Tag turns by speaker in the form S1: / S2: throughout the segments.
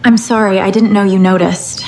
S1: I'm sorry, I didn't know you noticed.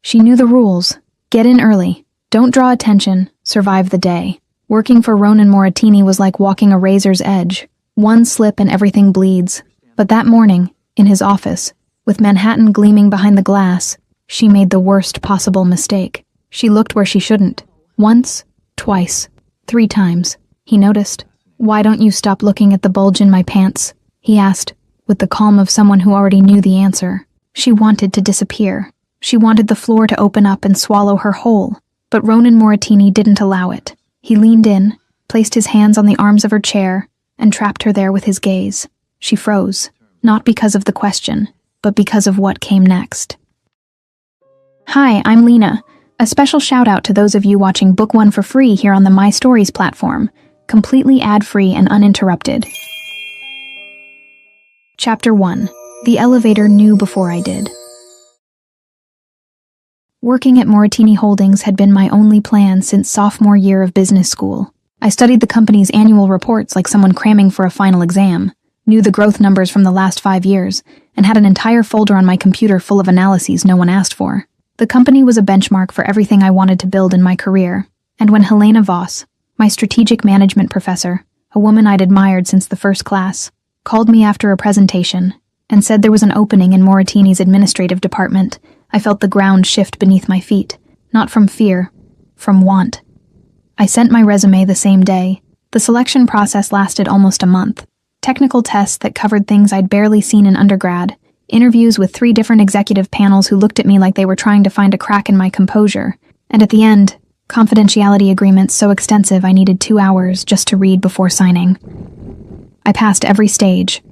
S2: She knew the rules. Get in early. Don't draw attention. Survive the day. Working for Ronan Moratini was like walking a razor's edge. One slip and everything bleeds. But that morning, in his office, with Manhattan gleaming behind the glass, she made the worst possible mistake. She looked where she shouldn't. Once, twice, 3 times. He noticed. "Why don't you stop looking at the bulge in my pants?" he asked, with the calm of someone who already knew the answer. She wanted to disappear. She wanted the floor to open up and swallow her whole. But Ronan Moratini didn't allow it. He leaned in, placed his hands on the arms of her chair, and trapped her there with his gaze. She froze, not because of the question, but because of what came next. Hi, I'm Lena. A special shout out to those of you watching Book 1 for free here on the My Stories platform, completely ad-free and uninterrupted. Chapter 1. The elevator knew before I did. Working at Moratini Holdings had been my only plan since sophomore year of business school. I studied the company's annual reports like someone cramming for a final exam, knew the growth numbers from the last 5 years, and had an entire folder on my computer full of analyses no one asked for. The company was a benchmark for everything I wanted to build in my career, and when Helena Voss, my strategic management professor, a woman I'd admired since the first class, called me after a presentation and said there was an opening in Moratini's administrative department, I felt the ground shift beneath my feet, not from fear, from want. I sent my resume the same day. The selection process lasted almost a month. Technical tests that covered things I'd barely seen in undergrad, interviews with 3 different executive panels who looked at me like they were trying to find a crack in my composure, and at the end, confidentiality agreements so extensive I needed 2 hours just to read before signing. I passed every stage.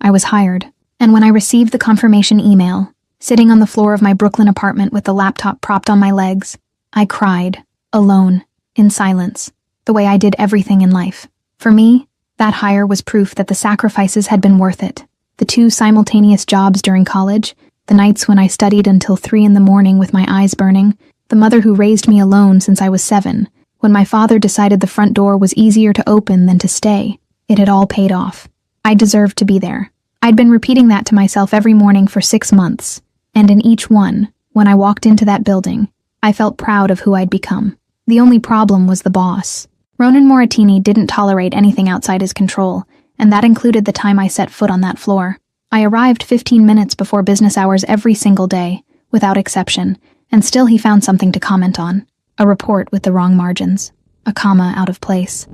S2: I was hired, and when I received the confirmation email, sitting on the floor of my Brooklyn apartment with the laptop propped on my legs, I cried, alone, in silence, the way I did everything in life. For me, that hire was proof that the sacrifices had been worth it. The 2 simultaneous jobs during college, the nights when I studied until 3 in the morning with my eyes burning, the mother who raised me alone since I was 7, when my father decided the front door was easier to open than to stay. It had all paid off. I deserved to be there. I'd been repeating that to myself every morning for 6 months. And in each one, when I walked into that building, I felt proud of who I'd become. The only problem was the boss. Ronan Moratini didn't tolerate anything outside his control, and that included the time I set foot on that floor. I arrived 15 minutes before business hours every single day, without exception, and still he found something to comment on. A report with the wrong margins. A comma out of place.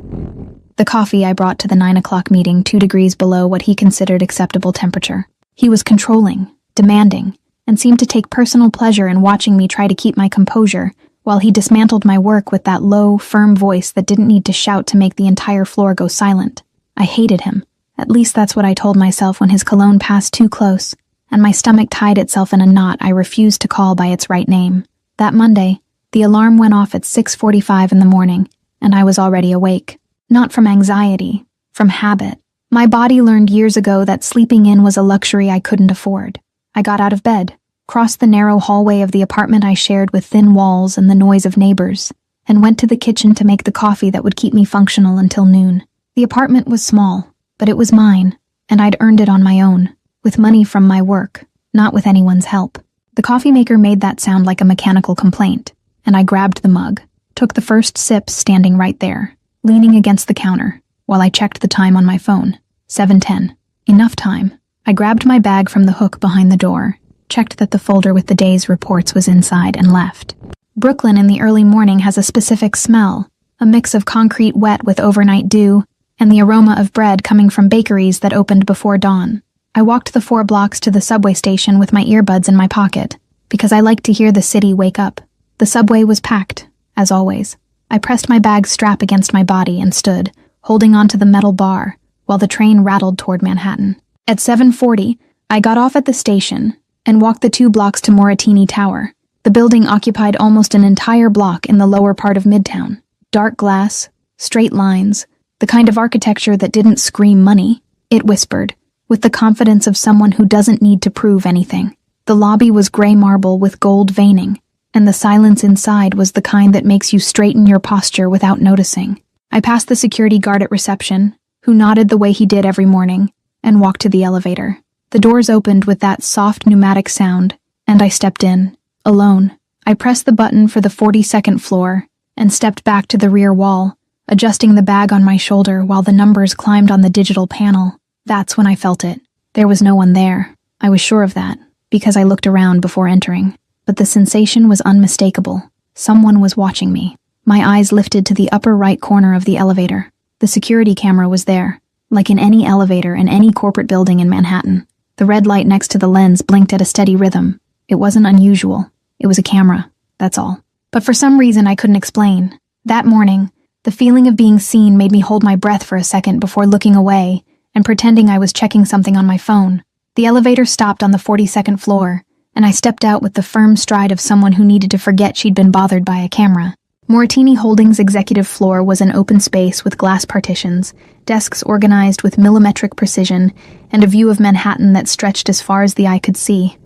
S2: The coffee I brought to the 9 o'clock meeting 2 degrees below what he considered acceptable temperature. He was controlling, demanding, and seemed to take personal pleasure in watching me try to keep my composure, while he dismantled my work with that low, firm voice that didn't need to shout to make the entire floor go silent. I hated him. At least that's what I told myself when his cologne passed too close, and my stomach tied itself in a knot I refused to call by its right name. That Monday, the alarm went off at 6:45 in the morning, and I was already awake. Not from anxiety, from habit. My body learned years ago that sleeping in was a luxury I couldn't afford. I got out of bed, crossed the narrow hallway of the apartment I shared with thin walls and the noise of neighbors, and went to the kitchen to make the coffee that would keep me functional until noon. The apartment was small, but it was mine, and I'd earned it on my own, with money from my work, not with anyone's help. The coffee maker made that sound like a mechanical complaint, and I grabbed the mug, took the first sip standing right there, leaning against the counter, while I checked the time on my phone. 7:10. Enough time. I grabbed my bag from the hook behind the door, checked that the folder with the day's reports was inside, and left. Brooklyn in the early morning has a specific smell, a mix of concrete wet with overnight dew, and the aroma of bread coming from bakeries that opened before dawn. I walked the 4 blocks to the subway station with my earbuds in my pocket, because I like to hear the city wake up. The subway was packed, as always. I pressed my bag's strap against my body and stood, holding onto the metal bar, while the train rattled toward Manhattan. At 7:40, I got off at the station and walked the 2 blocks to Moratini Tower. The building occupied almost an entire block in the lower part of Midtown. Dark glass, straight lines, the kind of architecture that didn't scream money. It whispered, with the confidence of someone who doesn't need to prove anything. The lobby was gray marble with gold veining, and the silence inside was the kind that makes you straighten your posture without noticing. I passed the security guard at reception, who nodded the way he did every morning, and walked to the elevator. The doors opened with that soft pneumatic sound, and I stepped in, alone. I pressed the button for the 42nd floor and stepped back to the rear wall, adjusting the bag on my shoulder while the numbers climbed on the digital panel. That's when I felt it. There was no one there. I was sure of that, because I looked around before entering. But the sensation was unmistakable. Someone was watching me. My eyes lifted to the upper right corner of the elevator. The security camera was there, like in any elevator in any corporate building in Manhattan. The red light next to the lens blinked at a steady rhythm. It wasn't unusual. It was a camera, that's all. But for some reason I couldn't explain. That morning, the feeling of being seen made me hold my breath for a second before looking away and pretending I was checking something on my phone. The elevator stopped on the 42nd floor, and I stepped out with the firm stride of someone who needed to forget she'd been bothered by a camera. Moritini Holdings' executive floor was an open space with glass partitions, desks organized with millimetric precision, and a view of Manhattan that stretched as far as the eye could see.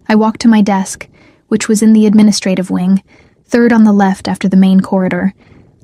S2: I walked to my desk, which was in the administrative wing, third on the left after the main corridor,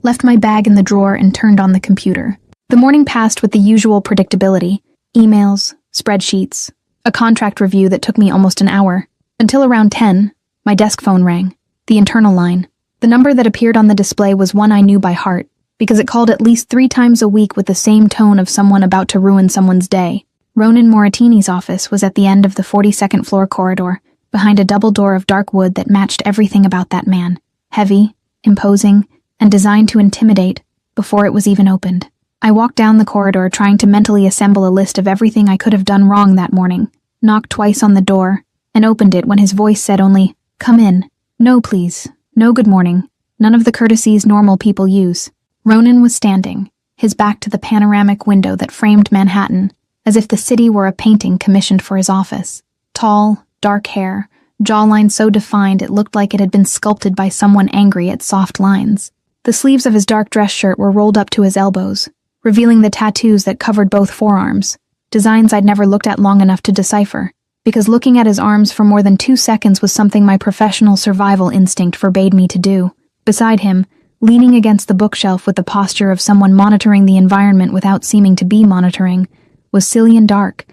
S2: left my bag in the drawer and turned on the computer. The morning passed with the usual predictability: emails, spreadsheets, a contract review that took me almost an hour. Until around 10, my desk phone rang, the internal line. The number that appeared on the display was one I knew by heart, because it called at least 3 times a week with the same tone of someone about to ruin someone's day. Ronan Moritini's office was at the end of the 42nd floor corridor, behind a double door of dark wood that matched everything about that man: heavy, imposing, and designed to intimidate before it was even opened. I walked down the corridor trying to mentally assemble a list of everything I could have done wrong that morning, knocked twice on the door, and opened it when his voice said only, "Come in. No, please. No good morning. None of the courtesies normal people use." Ronan was standing, his back to the panoramic window that framed Manhattan, as if the city were a painting commissioned for his office. Tall, dark hair, jawline so defined it looked like it had been sculpted by someone angry at soft lines. The sleeves of his dark dress shirt were rolled up to his elbows, revealing the tattoos that covered both forearms, designs I'd never looked at long enough to decipher, because looking at his arms for more than 2 seconds was something my professional survival instinct forbade me to do. Beside him, leaning against the bookshelf with the posture of someone monitoring the environment without seeming to be monitoring, was Cillian Dark,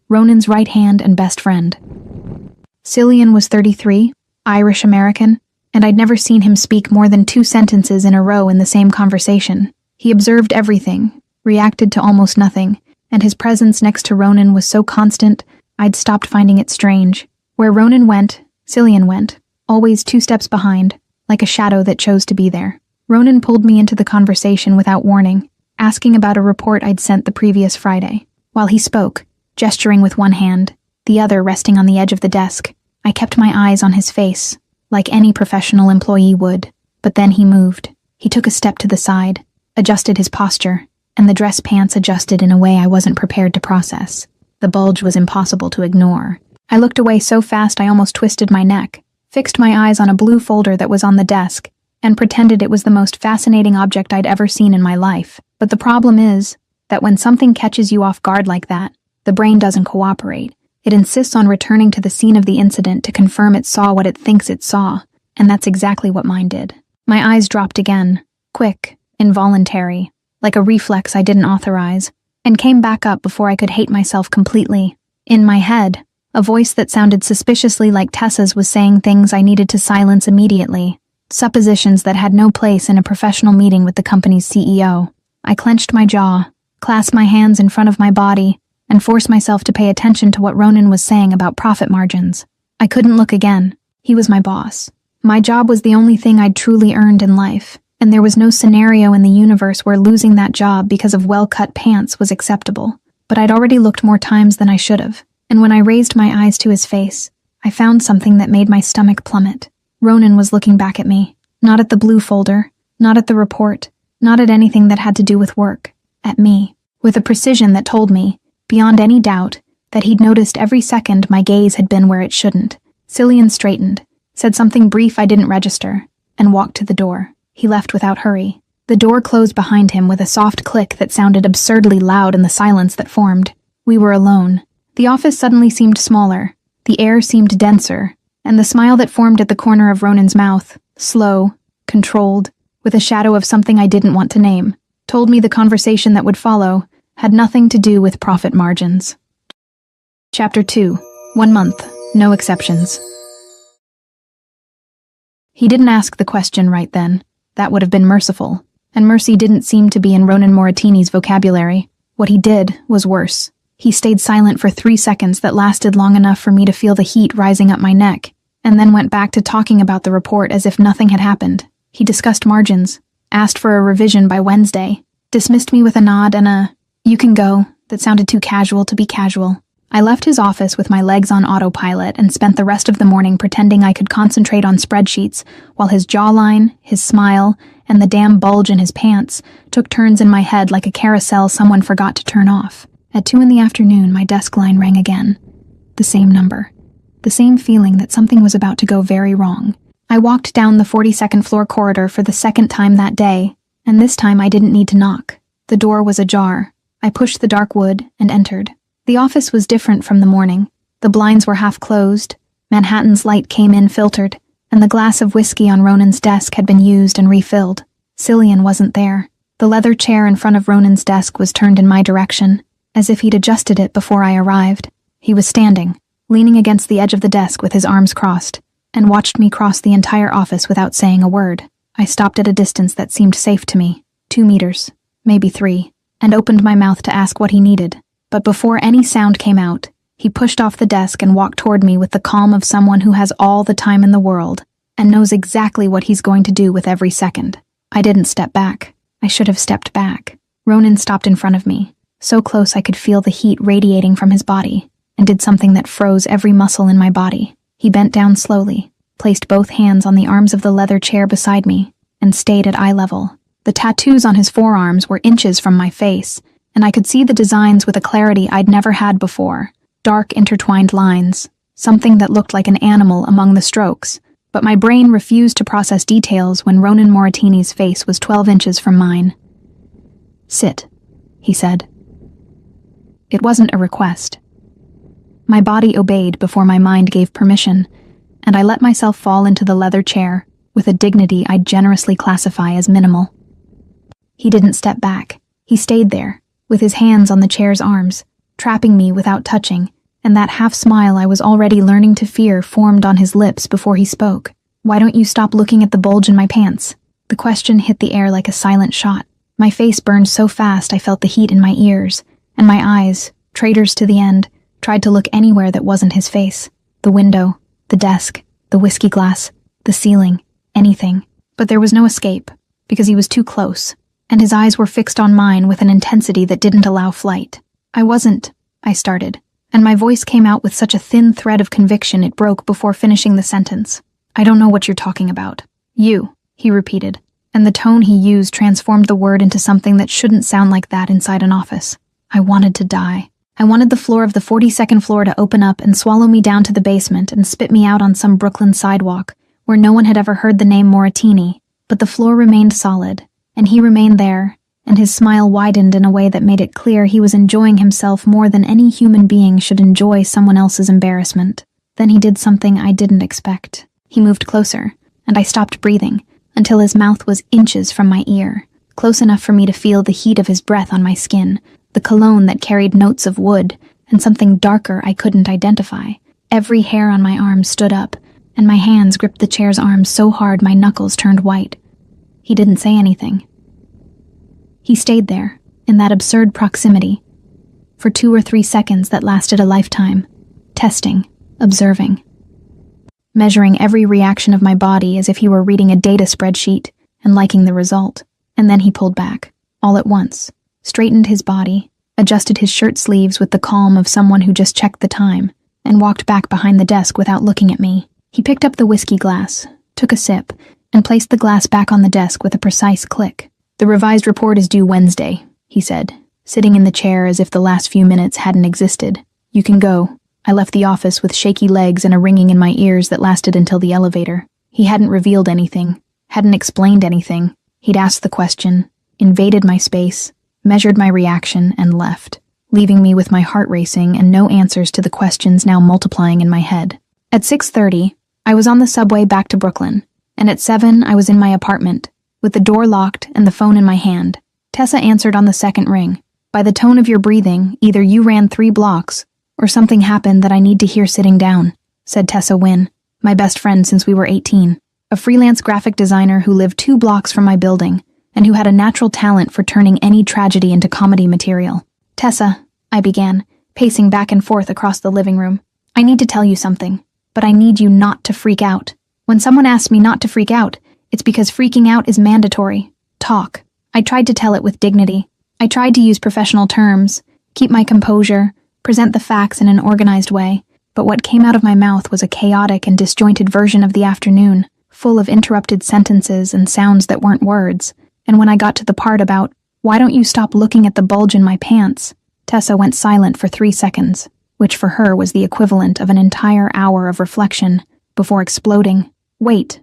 S2: Ronan's right hand and best friend. Cillian was 33, Irish-American, and I'd never seen him speak more than 2 sentences in a row in the same conversation. He observed everything, reacted to almost nothing, and his presence next to Ronan was so constant, I'd stopped finding it strange. Where Ronan went, Cillian went, always 2 steps behind, like a shadow that chose to be there. Ronan pulled me into the conversation without warning, asking about a report I'd sent the previous Friday. While he spoke, gesturing with one hand, the other resting on the edge of the desk, I kept my eyes on his face, like any professional employee would. But then he moved. He took a step to the side, adjusted his posture, and the dress pants adjusted in a way I wasn't prepared to process. The bulge was impossible to ignore. I looked away so fast I almost twisted my neck, fixed my eyes on a blue folder that was on the desk, and pretended it was the most fascinating object I'd ever seen in my life. But the problem is that when something catches you off guard like that, the brain doesn't cooperate. It insists on returning to the scene of the incident to confirm it saw what it thinks it saw, and that's exactly what mine did. My eyes dropped again, quick, involuntary, like a reflex I didn't authorize, and came back up before I could hate myself completely. In my head, a voice that sounded suspiciously like Tessa's was saying things I needed to silence immediately, suppositions that had no place in a professional meeting with the company's CEO. I clenched my jaw, clasped my hands in front of my body, and forced myself to pay attention to what Ronan was saying about profit margins. I couldn't look again. He was my boss. My job was the only thing I'd truly earned in life, and there was no scenario in the universe where losing that job because of well-cut pants was acceptable. But I'd already looked more times than I should have, and when I raised my eyes to his face, I found something that made my stomach plummet. Ronan was looking back at me, not at the blue folder, not at the report, not at anything that had to do with work, at me, with a precision that told me, beyond any doubt, that he'd noticed every second my gaze had been where it shouldn't. Cillian straightened, said something brief I didn't register, and walked to the door. He left without hurry. The door closed behind him with a soft click that sounded absurdly loud in the silence that formed. We were alone. The office suddenly seemed smaller, the air seemed denser, and the smile that formed at the corner of Ronan's mouth, slow, controlled, with a shadow of something I didn't want to name, told me the conversation that would follow had nothing to do with profit margins. Chapter 2. 1 month. No exceptions. He didn't ask the question right then. That would have been merciful. And mercy didn't seem to be in Ronan Moratini's vocabulary. What he did was worse. He stayed silent for 3 seconds that lasted long enough for me to feel the heat rising up my neck, and then went back to talking about the report as if nothing had happened. He discussed margins, asked for a revision by Wednesday, dismissed me with a nod and a, "You can go," that sounded too casual to be casual. I left his office with my legs on autopilot and spent the rest of the morning pretending I could concentrate on spreadsheets, while his jawline, his smile, and the damn bulge in his pants took turns in my head like a carousel someone forgot to turn off. At 2 p.m, my desk line rang again. The same number. The same feeling that something was about to go very wrong. I walked down the 42nd floor corridor for the second time that day, and this time I didn't need to knock. The door was ajar. I pushed the dark wood and entered. The office was different from the morning. The blinds were half closed, Manhattan's light came in filtered, and the glass of whiskey on Ronan's desk had been used and refilled. Cillian wasn't there. The leather chair in front of Ronan's desk was turned in my direction, as if he'd adjusted it before I arrived. He was standing, leaning against the edge of the desk with his arms crossed, and watched me cross the entire office without saying a word. I stopped at a distance that seemed safe to me, 2 meters, maybe 3, and opened my mouth to ask what he needed. But before any sound came out, he pushed off the desk and walked toward me with the calm of someone who has all the time in the world and knows exactly what he's going to do with every second. I didn't step back. I should have stepped back. Ronan stopped in front of me, so close I could feel the heat radiating from his body, and did something that froze every muscle in my body. He bent down slowly, placed both hands on the arms of the leather chair beside me, and stayed at eye level. The tattoos on his forearms were inches from my face, and I could see the designs with a clarity I'd never had before. Dark intertwined lines, something that looked like an animal among the strokes, but my brain refused to process details when Ronan Moratini's face was 12 inches from mine. "Sit," he said. It wasn't a request. My body obeyed before my mind gave permission, and I let myself fall into the leather chair with a dignity I'd generously classify as minimal. He didn't step back. He stayed there, with his hands on the chair's arms, trapping me without touching, and that half-smile I was already learning to fear formed on his lips before he spoke. "Why don't you stop looking at the bulge in my pants?" The question hit the air like a silent shot. My face burned so fast I felt the heat in my ears, and my eyes, traitors to the end, tried to look anywhere that wasn't his face. The window, the desk, the whiskey glass, the ceiling, anything. But there was no escape, because he was too close, and his eyes were fixed on mine with an intensity that didn't allow flight. I started, and my voice came out with such a thin thread of conviction it broke before finishing the sentence. "I don't know what you're talking about." "You," he repeated, and the tone he used transformed the word into something that shouldn't sound like that inside an office. I wanted to die. I wanted the floor of the 42nd floor to open up and swallow me down to the basement and spit me out on some Brooklyn sidewalk where no one had ever heard the name Moratini, but the floor remained solid, and he remained there, and his smile widened in a way that made it clear he was enjoying himself more than any human being should enjoy someone else's embarrassment. Then he did something I didn't expect. He moved closer, and I stopped breathing, until his mouth was inches from my ear, close enough for me to feel the heat of his breath on my skin, the cologne that carried notes of wood, and something darker I couldn't identify. Every hair on my arm stood up, and my hands gripped the chair's arms so hard my knuckles turned white. He didn't say anything. He stayed there, in that absurd proximity, for 2 or 3 seconds that lasted a lifetime, testing, observing, measuring every reaction of my body as if he were reading a data spreadsheet and liking the result. And then he pulled back, all at once, straightened his body, adjusted his shirt sleeves with the calm of someone who just checked the time, and walked back behind the desk without looking at me. He picked up the whiskey glass, took a sip, and placed the glass back on the desk with a precise click. "The revised report is due Wednesday," he said, sitting in the chair as if the last few minutes hadn't existed. "You can go." I left the office with shaky legs and a ringing in my ears that lasted until the elevator. He hadn't revealed anything, hadn't explained anything. He'd asked the question, invaded my space, measured my reaction, and left, leaving me with my heart racing and no answers to the questions now multiplying in my head. At 6:30, I was on the subway back to Brooklyn, and at 7 I was in my apartment, with the door locked and the phone in my hand. Tessa answered on the second ring. "By the tone of your breathing, either you ran 3 blocks, or something happened that I need to hear sitting down, said Tessa Wynn, my best friend since we were 18, a freelance graphic designer who lived 2 blocks from my building and who had a natural talent for turning any tragedy into comedy material. Tessa, I began, pacing back and forth across the living room. I need to tell you something, but I need you not to freak out. When someone asks me not to freak out, it's because freaking out is mandatory. Talk. I tried to tell it with dignity. I tried to use professional terms, keep my composure, present the facts in an organized way, but what came out of my mouth was a chaotic and disjointed version of the afternoon, full of interrupted sentences and sounds that weren't words. And when I got to the part about, "Why don't you stop looking at the bulge in my pants?" Tessa went silent for 3 seconds, which for her was the equivalent of an entire hour of reflection, before exploding. Wait,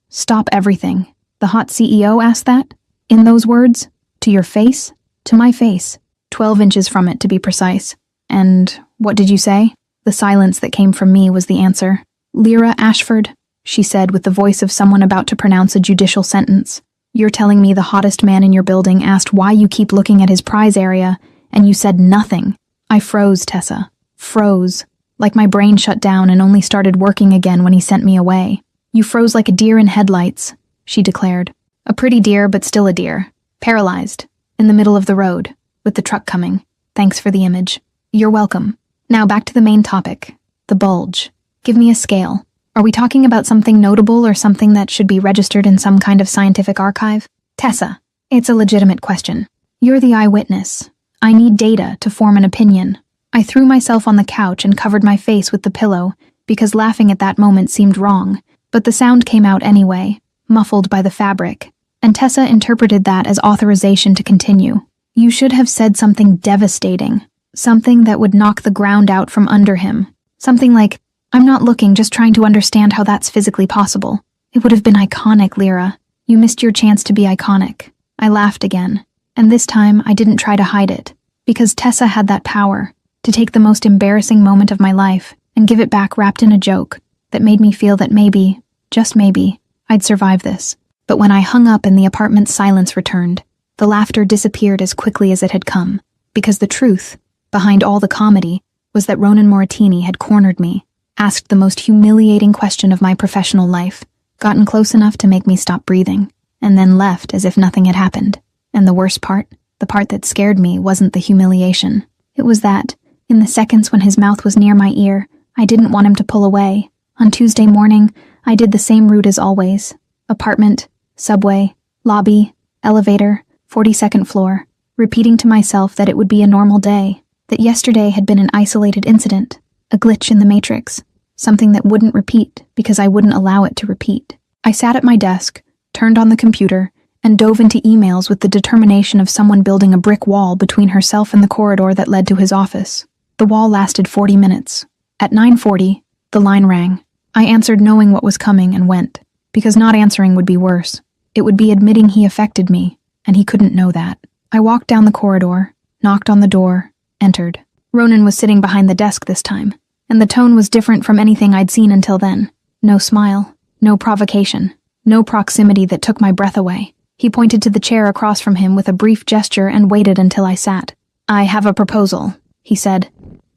S2: stop everything. The hot CEO asked that? In those words? To your face? To my face. 12 inches from it, to be precise. And what did you say? The silence that came from me was the answer. Lyra Ashford, she said with the voice of someone about to pronounce a judicial sentence. You're telling me the hottest man in your building asked why you keep looking at his prize area, and you said nothing. I froze, Tessa. Froze. Like my brain shut down and only started working again when he sent me away. You froze like a deer in headlights, she declared. A pretty deer, but still a deer. Paralyzed. In the middle of the road. With the truck coming. Thanks for the image. You're welcome. Now back to the main topic. The bulge. Give me a scale. Are we talking about something notable or something that should be registered in some kind of scientific archive? Tessa, it's a legitimate question. You're the eyewitness. I need data to form an opinion. I threw myself on the couch and covered my face with the pillow because laughing at that moment seemed wrong, but the sound came out anyway, muffled by the fabric, and Tessa interpreted that as authorization to continue. You should have said something devastating, something that would knock the ground out from under him, something like, I'm not looking, just trying to understand how that's physically possible. It would have been iconic, Lyra. You missed your chance to be iconic. I laughed again, and this time I didn't try to hide it, because Tessa had that power, to take the most embarrassing moment of my life and give it back wrapped in a joke that made me feel that maybe, just maybe, I'd survive this. But when I hung up and the apartment's silence returned, the laughter disappeared as quickly as it had come, because the truth, behind all the comedy, was that Ronan Moratini had cornered me, asked the most humiliating question of my professional life, gotten close enough to make me stop breathing, and then left as if nothing had happened. And the worst part, the part that scared me, wasn't the humiliation. It was that, in the seconds when his mouth was near my ear, I didn't want him to pull away. On Tuesday morning, I did the same route as always. Apartment, subway, lobby, elevator, 42nd floor, repeating to myself that it would be a normal day, that yesterday had been an isolated incident, a glitch in the matrix, something that wouldn't repeat because I wouldn't allow it to repeat. I sat at my desk, turned on the computer, and dove into emails with the determination of someone building a brick wall between herself and the corridor that led to his office. The wall lasted 40 minutes. At 9:40, the line rang. I answered knowing what was coming and went, because not answering would be worse. It would be admitting he affected me, and he couldn't know that. I walked down the corridor, knocked on the door, entered. Ronan was sitting behind the desk this time, and the tone was different from anything I'd seen until then. No smile, no provocation, no proximity that took my breath away. He pointed to the chair across from him with a brief gesture and waited until I sat. I have a proposal, he said,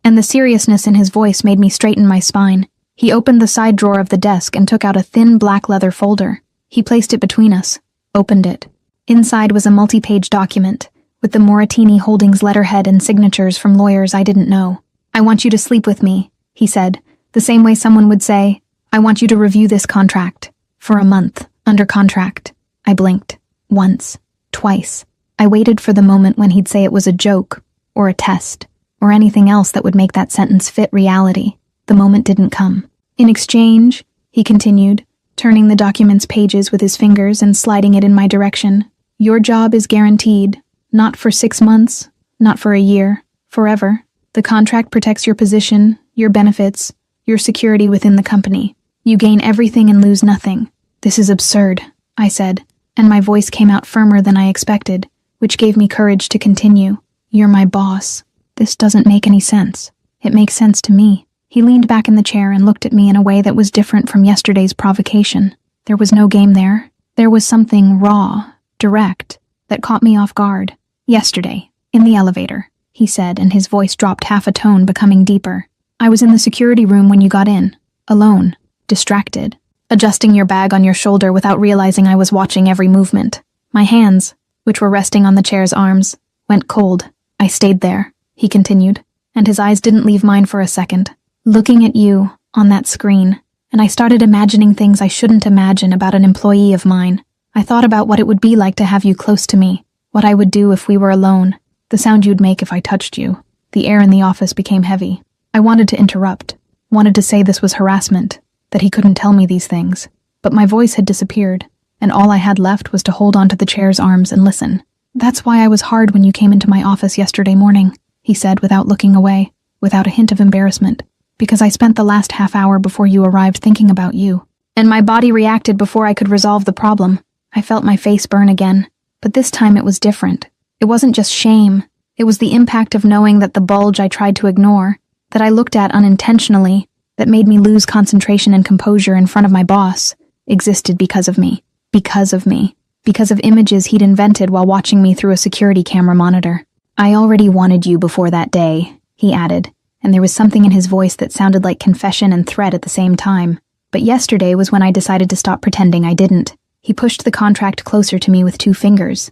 S2: and the seriousness in his voice made me straighten my spine. He opened the side drawer of the desk and took out a thin black leather folder. He placed it between us, opened it. Inside was a multi-page document, with the Moratini Holdings letterhead and signatures from lawyers I didn't know. I want you to sleep with me, he said, the same way someone would say, I want you to review this contract. For a month, under contract. I blinked. Once. Twice. I waited for the moment when he'd say it was a joke, or a test, or anything else that would make that sentence fit reality. The moment didn't come. In exchange, he continued, turning the document's pages with his fingers and sliding it in my direction, your job is guaranteed, not for 6 months, not for a year, forever. The contract protects your position, your benefits, your security within the company. You gain everything and lose nothing. This is absurd, I said, and my voice came out firmer than I expected, which gave me courage to continue. You're my boss. This doesn't make any sense. It makes sense to me. He leaned back in the chair and looked at me in a way that was different from yesterday's provocation. There was no game there. There was something raw, direct, that caught me off guard. Yesterday, in the elevator. he said, and his voice dropped half a tone, becoming deeper. I was in the security room when you got in, alone, distracted, adjusting your bag on your shoulder without realizing I was watching every movement. My hands, which were resting on the chair's arms, went cold. I stayed there, he continued, and his eyes didn't leave mine for a second, looking at you on that screen, and I started imagining things I shouldn't imagine about an employee of mine. I thought about what it would be like to have you close to me, what I would do if we were alone, the sound you'd make if I touched you. The air in the office became heavy. I wanted to interrupt, wanted to say this was harassment, that he couldn't tell me these things, but my voice had disappeared, and all I had left was to hold onto the chair's arms and listen. That's why I was hard when you came into my office yesterday morning, he said without looking away, without a hint of embarrassment, because I spent the last half hour before you arrived thinking about you, and my body reacted before I could resolve the problem. I felt my face burn again, but this time it was different. It wasn't just shame, it was the impact of knowing that the bulge I tried to ignore, that I looked at unintentionally, that made me lose concentration and composure in front of my boss, existed because of me. Because of images he'd invented while watching me through a security camera monitor. I already wanted you before that day, he added, and there was something in his voice that sounded like confession and threat at the same time. But yesterday was when I decided to stop pretending I didn't. He pushed the contract closer to me with 2 fingers.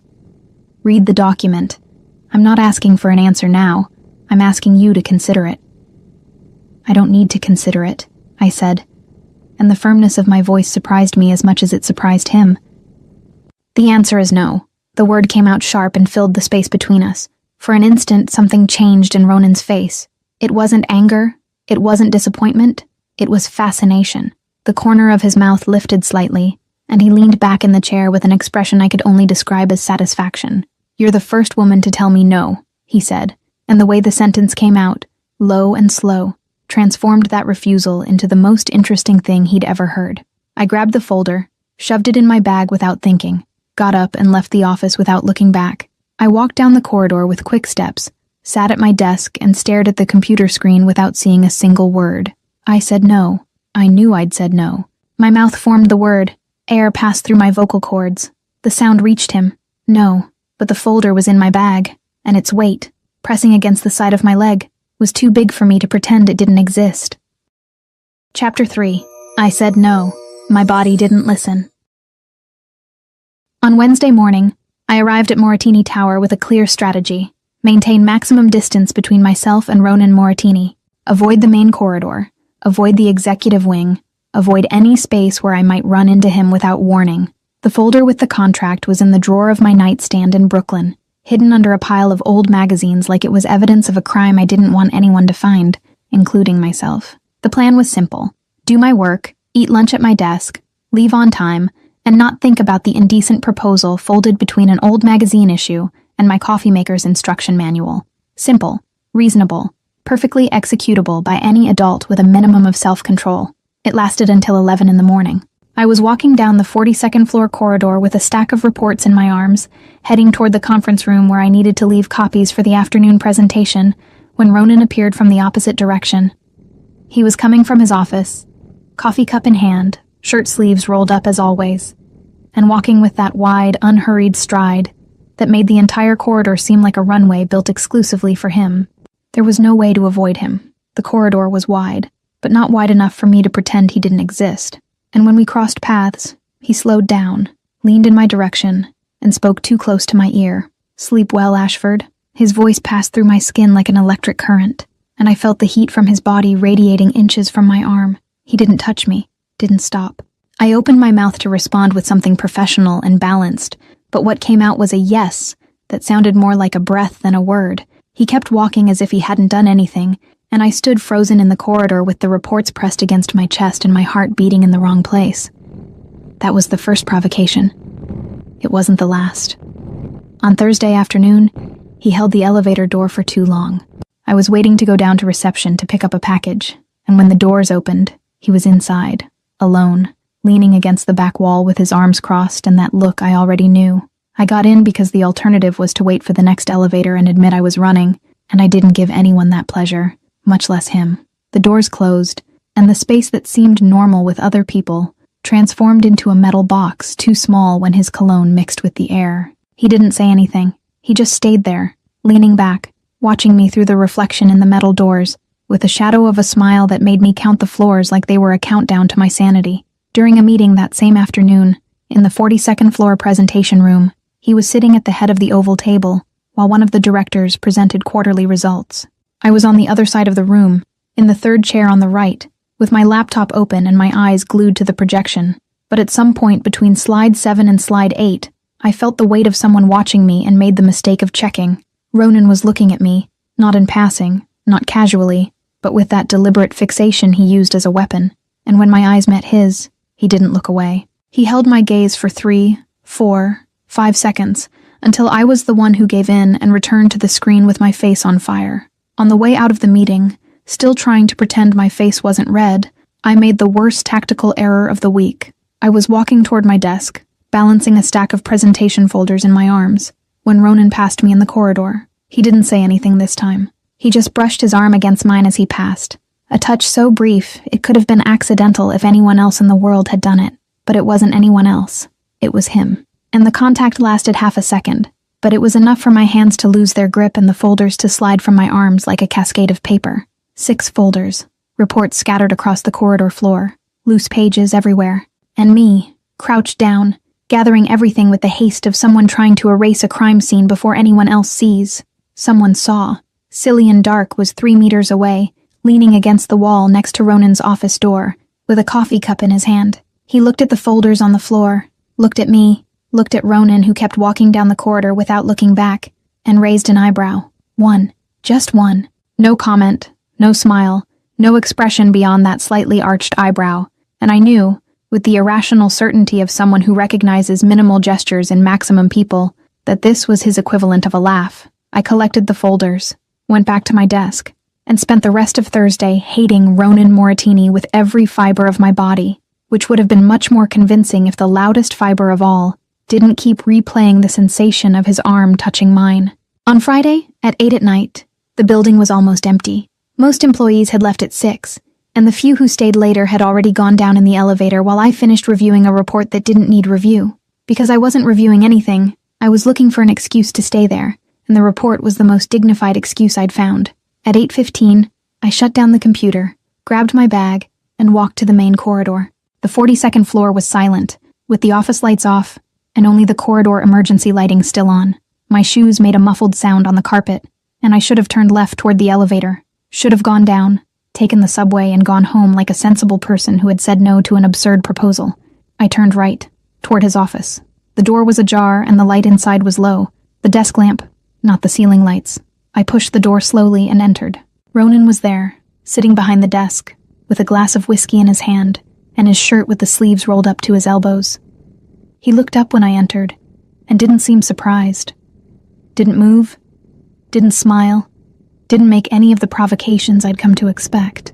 S2: Read the document. I'm not asking for an answer now. I'm asking you to consider it. I don't need to consider it, I said, and the firmness of my voice surprised me as much as it surprised him. The answer is no. The word came out sharp and filled the space between us. For an instant, something changed in Ronan's face. It wasn't anger, it wasn't disappointment, it was fascination. The corner of his mouth lifted slightly, and he leaned back in the chair with an expression I could only describe as satisfaction. You're the first woman to tell me no, he said, and the way the sentence came out, low and slow, transformed that refusal into the most interesting thing he'd ever heard. I grabbed the folder, shoved it in my bag without thinking, got up and left the office without looking back. I walked down the corridor with quick steps, sat at my desk and stared at the computer screen without seeing a single word. I said no. I knew I'd said no. My mouth formed the word. Air passed through my vocal cords. The sound reached him. No, but the folder was in my bag, and its weight, pressing against the side of my leg, was too big for me to pretend it didn't exist. Chapter 3. I said no. My body didn't listen. On Wednesday morning, I arrived at Moritini Tower with a clear strategy. Maintain maximum distance between myself and Ronan Moritini. Avoid the main corridor. Avoid the executive wing. Avoid any space where I might run into him without warning. The folder with the contract was in the drawer of my nightstand in Brooklyn, hidden under a pile of old magazines like it was evidence of a crime I didn't want anyone to find, including myself. The plan was simple. Do my work, eat lunch at my desk, leave on time, and not think about the indecent proposal folded between an old magazine issue and my coffee maker's instruction manual. Simple, reasonable, perfectly executable by any adult with a minimum of self-control. It lasted until 11 in the morning. I was walking down the 42nd floor corridor with a stack of reports in my arms, heading toward the conference room where I needed to leave copies for the afternoon presentation, when Ronan appeared from the opposite direction. He was coming from his office, coffee cup in hand, shirt sleeves rolled up as always, and walking with that wide, unhurried stride that made the entire corridor seem like a runway built exclusively for him. There was no way to avoid him. The corridor was wide, but not wide enough for me to pretend he didn't exist. And when we crossed paths, he slowed down, leaned in my direction, and spoke too close to my ear. Sleep well, Ashford. His voice passed through my skin like an electric current, and I felt the heat from his body radiating inches from my arm. He didn't touch me, didn't stop. I opened my mouth to respond with something professional and balanced, but what came out was a yes that sounded more like a breath than a word. He kept walking as if he hadn't done anything, and I stood frozen in the corridor with the reports pressed against my chest and my heart beating in the wrong place. That was the first provocation. It wasn't the last. On Thursday afternoon, he held the elevator door for too long. I was waiting to go down to reception to pick up a package, and when the doors opened, he was inside, alone, leaning against the back wall with his arms crossed and that look I already knew. I got in because the alternative was to wait for the next elevator and admit I was running, and I didn't give anyone that pleasure, much less him. The doors closed, and the space that seemed normal with other people transformed into a metal box too small when his cologne mixed with the air. He didn't say anything. He just stayed there, leaning back, watching me through the reflection in the metal doors, with a shadow of a smile that made me count the floors like they were a countdown to my sanity. During a meeting that same afternoon, in the 42nd floor presentation room, he was sitting at the head of the oval table, while one of the directors presented quarterly results. I was on the other side of the room, in the third chair on the right, with my laptop open and my eyes glued to the projection. But at some point between slide 7 and slide 8, I felt the weight of someone watching me and made the mistake of checking. Ronan was looking at me, not in passing, not casually, but with that deliberate fixation he used as a weapon. And when my eyes met his, he didn't look away. He held my gaze for 3, 4, 5 seconds, until I was the one who gave in and returned to the screen with my face on fire. On the way out of the meeting, still trying to pretend my face wasn't red, I made the worst tactical error of the week. I was walking toward my desk, balancing a stack of presentation folders in my arms, when Ronan passed me in the corridor. He didn't say anything this time. He just brushed his arm against mine as he passed. A touch so brief, it could have been accidental if anyone else in the world had done it. But it wasn't anyone else. It was him. And the contact lasted half a second, but it was enough for my hands to lose their grip and the folders to slide from my arms like a cascade of paper. 6 folders, reports scattered across the corridor floor, loose pages everywhere, and me, crouched down, gathering everything with the haste of someone trying to erase a crime scene before anyone else sees. Someone saw. Cillian Dark was 3 meters away, leaning against the wall next to Ronan's office door, with a coffee cup in his hand. He looked at the folders on the floor, looked at me, looked at Ronan, who kept walking down the corridor without looking back, and raised an eyebrow. One. Just one. No comment, no smile, no expression beyond that slightly arched eyebrow, and I knew, with the irrational certainty of someone who recognizes minimal gestures in maximum people, that this was his equivalent of a laugh. I collected the folders, went back to my desk, and spent the rest of Thursday hating Ronan Moratini with every fiber of my body, which would have been much more convincing if the loudest fiber of all didn't keep replaying the sensation of his arm touching mine. On Friday, at 8 at night, the building was almost empty. Most employees had left at 6, and the few who stayed later had already gone down in the elevator while I finished reviewing a report that didn't need review. Because I wasn't reviewing anything, I was looking for an excuse to stay there, and the report was the most dignified excuse I'd found. At 8:15, I shut down the computer, grabbed my bag, and walked to the main corridor. The 42nd floor was silent, with the office lights off, and only the corridor emergency lighting still on. My shoes made a muffled sound on the carpet, and I should have turned left toward the elevator, should have gone down, taken the subway and gone home like a sensible person who had said no to an absurd proposal. I turned right, toward his office. The door was ajar and the light inside was low, the desk lamp, not the ceiling lights. I pushed the door slowly and entered. Ronan was there, sitting behind the desk, with a glass of whiskey in his hand, and his shirt with the sleeves rolled up to his elbows. He looked up when I entered, and didn't seem surprised. Didn't move, didn't smile, didn't make any of the provocations I'd come to expect.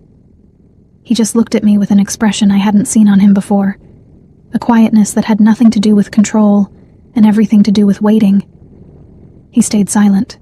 S2: He just looked at me with an expression I hadn't seen on him before, a quietness that had nothing to do with control and everything to do with waiting. He stayed silent.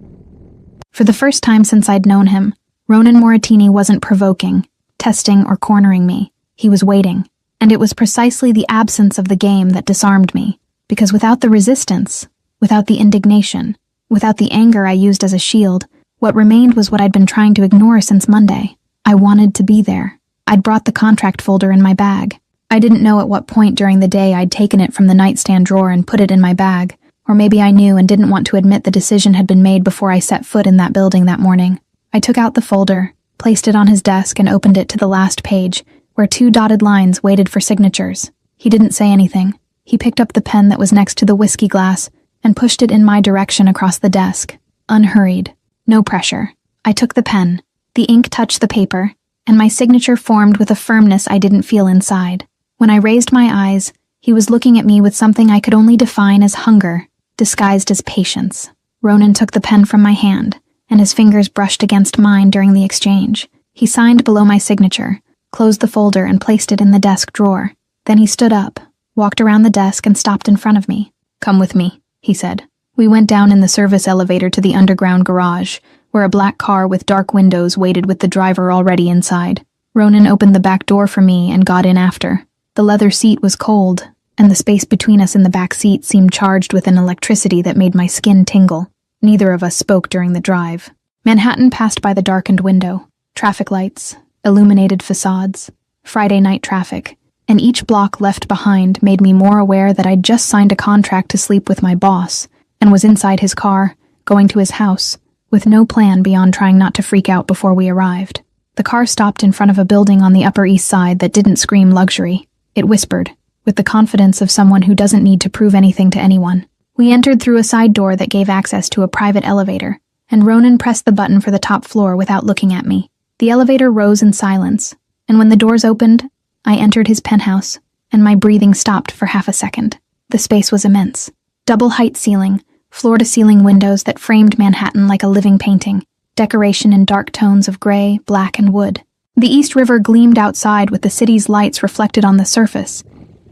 S2: For the first time since I'd known him, Ronan Moratini wasn't provoking, testing, or cornering me. He was waiting, and it was precisely the absence of the game that disarmed me, because without the resistance, without the indignation, without the anger I used as a shield, what remained was what I'd been trying to ignore since Monday. I wanted to be there. I'd brought the contract folder in my bag. I didn't know at what point during the day I'd taken it from the nightstand drawer and put it in my bag, or maybe I knew and didn't want to admit the decision had been made before I set foot in that building that morning. I took out the folder, placed it on his desk, and opened it to the last page, where 2 dotted lines waited for signatures. He didn't say anything. He picked up the pen that was next to the whiskey glass and pushed it in my direction across the desk. Unhurried. No pressure. I took the pen. The ink touched the paper, and my signature formed with a firmness I didn't feel inside. When I raised my eyes, he was looking at me with something I could only define as hunger, disguised as patience. Ronan took the pen from my hand, and his fingers brushed against mine during the exchange. He signed below my signature, closed the folder, and placed it in the desk drawer. Then he stood up, walked around the desk, and stopped in front of me. "Come with me," he said. We went down in the service elevator to the underground garage, where a black car with dark windows waited with the driver already inside. Ronan opened the back door for me and got in after. The leather seat was cold, and the space between us in the back seat seemed charged with an electricity that made my skin tingle. Neither of us spoke during the drive. Manhattan passed by the darkened window. Traffic lights, illuminated facades, Friday night traffic, and each block left behind made me more aware that I'd just signed a contract to sleep with my boss and was inside his car, going to his house, with no plan beyond trying not to freak out before we arrived. The car stopped in front of a building on the Upper East Side that didn't scream luxury. It whispered, with the confidence of someone who doesn't need to prove anything to anyone. We entered through a side door that gave access to a private elevator, and Ronan pressed the button for the top floor without looking at me. The elevator rose in silence, and when the doors opened, I entered his penthouse, and my breathing stopped for half a second. The space was immense. Double-height ceiling, floor-to-ceiling windows that framed Manhattan like a living painting, decoration in dark tones of gray, black, and wood. The East River gleamed outside with the city's lights reflected on the surface,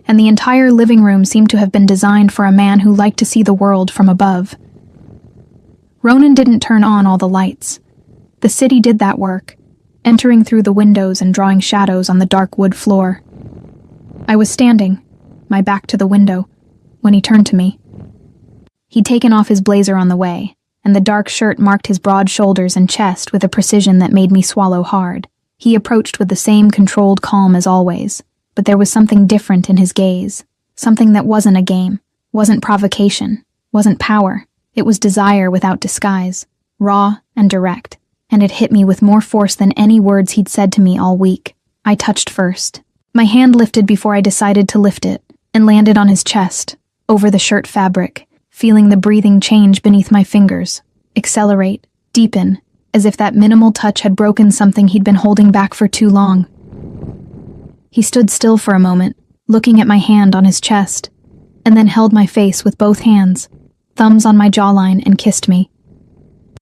S2: and the entire living room seemed to have been designed for a man who liked to see the world from above. Ronan didn't turn on all the lights. The city did that work, entering through the windows and drawing shadows on the dark wood floor. I was standing, my back to the window, when he turned to me. He'd taken off his blazer on the way, and the dark shirt marked his broad shoulders and chest with a precision that made me swallow hard. He approached with the same controlled calm as always, but there was something different in his gaze, something that wasn't a game, wasn't provocation, wasn't power. It was desire without disguise, raw and direct, and it hit me with more force than any words he'd said to me all week. I touched first. My hand lifted before I decided to lift it, and landed on his chest, over the shirt fabric, feeling the breathing change beneath my fingers, accelerate, deepen, as if that minimal touch had broken something he'd been holding back for too long. He stood still for a moment, looking at my hand on his chest, and then held my face with both hands, thumbs on my jawline, and kissed me.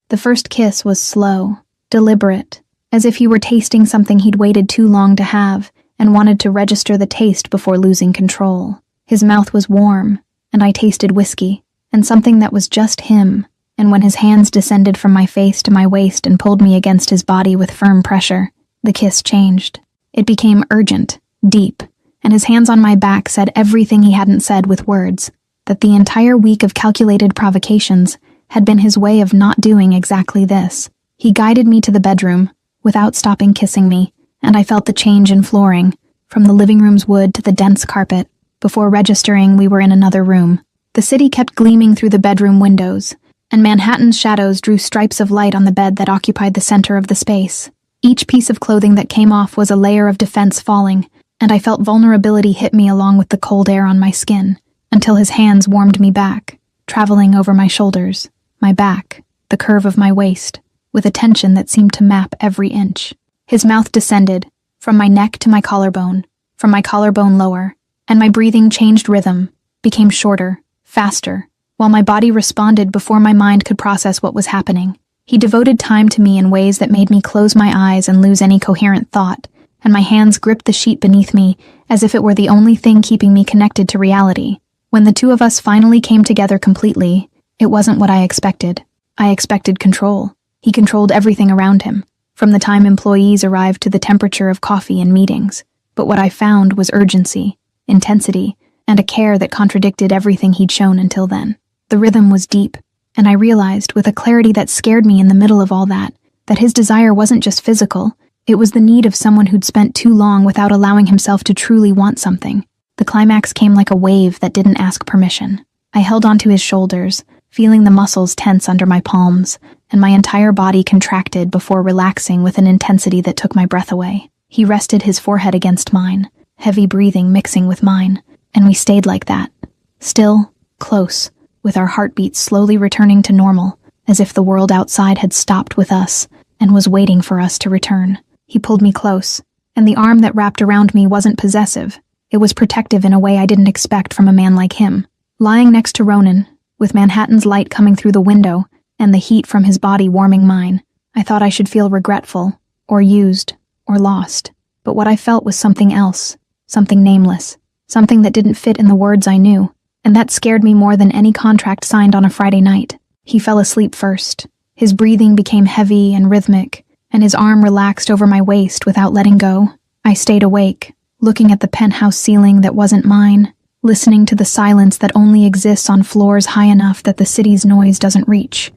S2: The first kiss was slow, deliberate, as if he were tasting something he'd waited too long to have and wanted to register the taste before losing control. His mouth was warm, and I tasted whiskey, and something that was just him, and when his hands descended from my face to my waist and pulled me against his body with firm pressure, the kiss changed. It became urgent, deep, and his hands on my back said everything he hadn't said with words, that the entire week of calculated provocations had been his way of not doing exactly this. He guided me to the bedroom, without stopping kissing me, and I felt the change in flooring, from the living room's wood to the dense carpet. Before registering, we were in another room. The city kept gleaming through the bedroom windows, and Manhattan's shadows drew stripes of light on the bed that occupied the center of the space. Each piece of clothing that came off was a layer of defense falling, and I felt vulnerability hit me along with the cold air on my skin, until his hands warmed me back, traveling over my shoulders, my back, the curve of my waist, with a tension that seemed to map every inch. His mouth descended, from my neck to my collarbone, from my collarbone lower, and my breathing changed rhythm, became shorter, faster, while my body responded before my mind could process what was happening. He devoted time to me in ways that made me close my eyes and lose any coherent thought, and my hands gripped the sheet beneath me as if it were the only thing keeping me connected to reality. When the two of us finally came together completely, it wasn't what I expected. I expected control. He controlled everything around him, from the time employees arrived to the temperature of coffee and meetings. But what I found was urgency, intensity, and a care that contradicted everything he'd shown until then. The rhythm was deep, and I realized, with a clarity that scared me in the middle of all that his desire wasn't just physical, it was the need of someone who'd spent too long without allowing himself to truly want something. The climax came like a wave that didn't ask permission. I held onto his shoulders, feeling the muscles tense under my palms, and my entire body contracted before relaxing with an intensity that took my breath away. He rested his forehead against mine, heavy breathing mixing with mine, and we stayed like that, still, close, with our heartbeats slowly returning to normal, as if the world outside had stopped with us and was waiting for us to return. He pulled me close, and the arm that wrapped around me wasn't possessive. It was protective in a way I didn't expect from a man like him. Lying next to Ronan, with Manhattan's light coming through the window and the heat from his body warming mine, I thought I should feel regretful, or used, or lost. But what I felt was something else, something nameless, something that didn't fit in the words I knew, and that scared me more than any contract signed on a Friday night. He fell asleep first. His breathing became heavy and rhythmic, and his arm relaxed over my waist without letting go. I stayed awake, looking at the penthouse ceiling that wasn't mine, listening to the silence that only exists on floors high enough that the city's noise doesn't reach.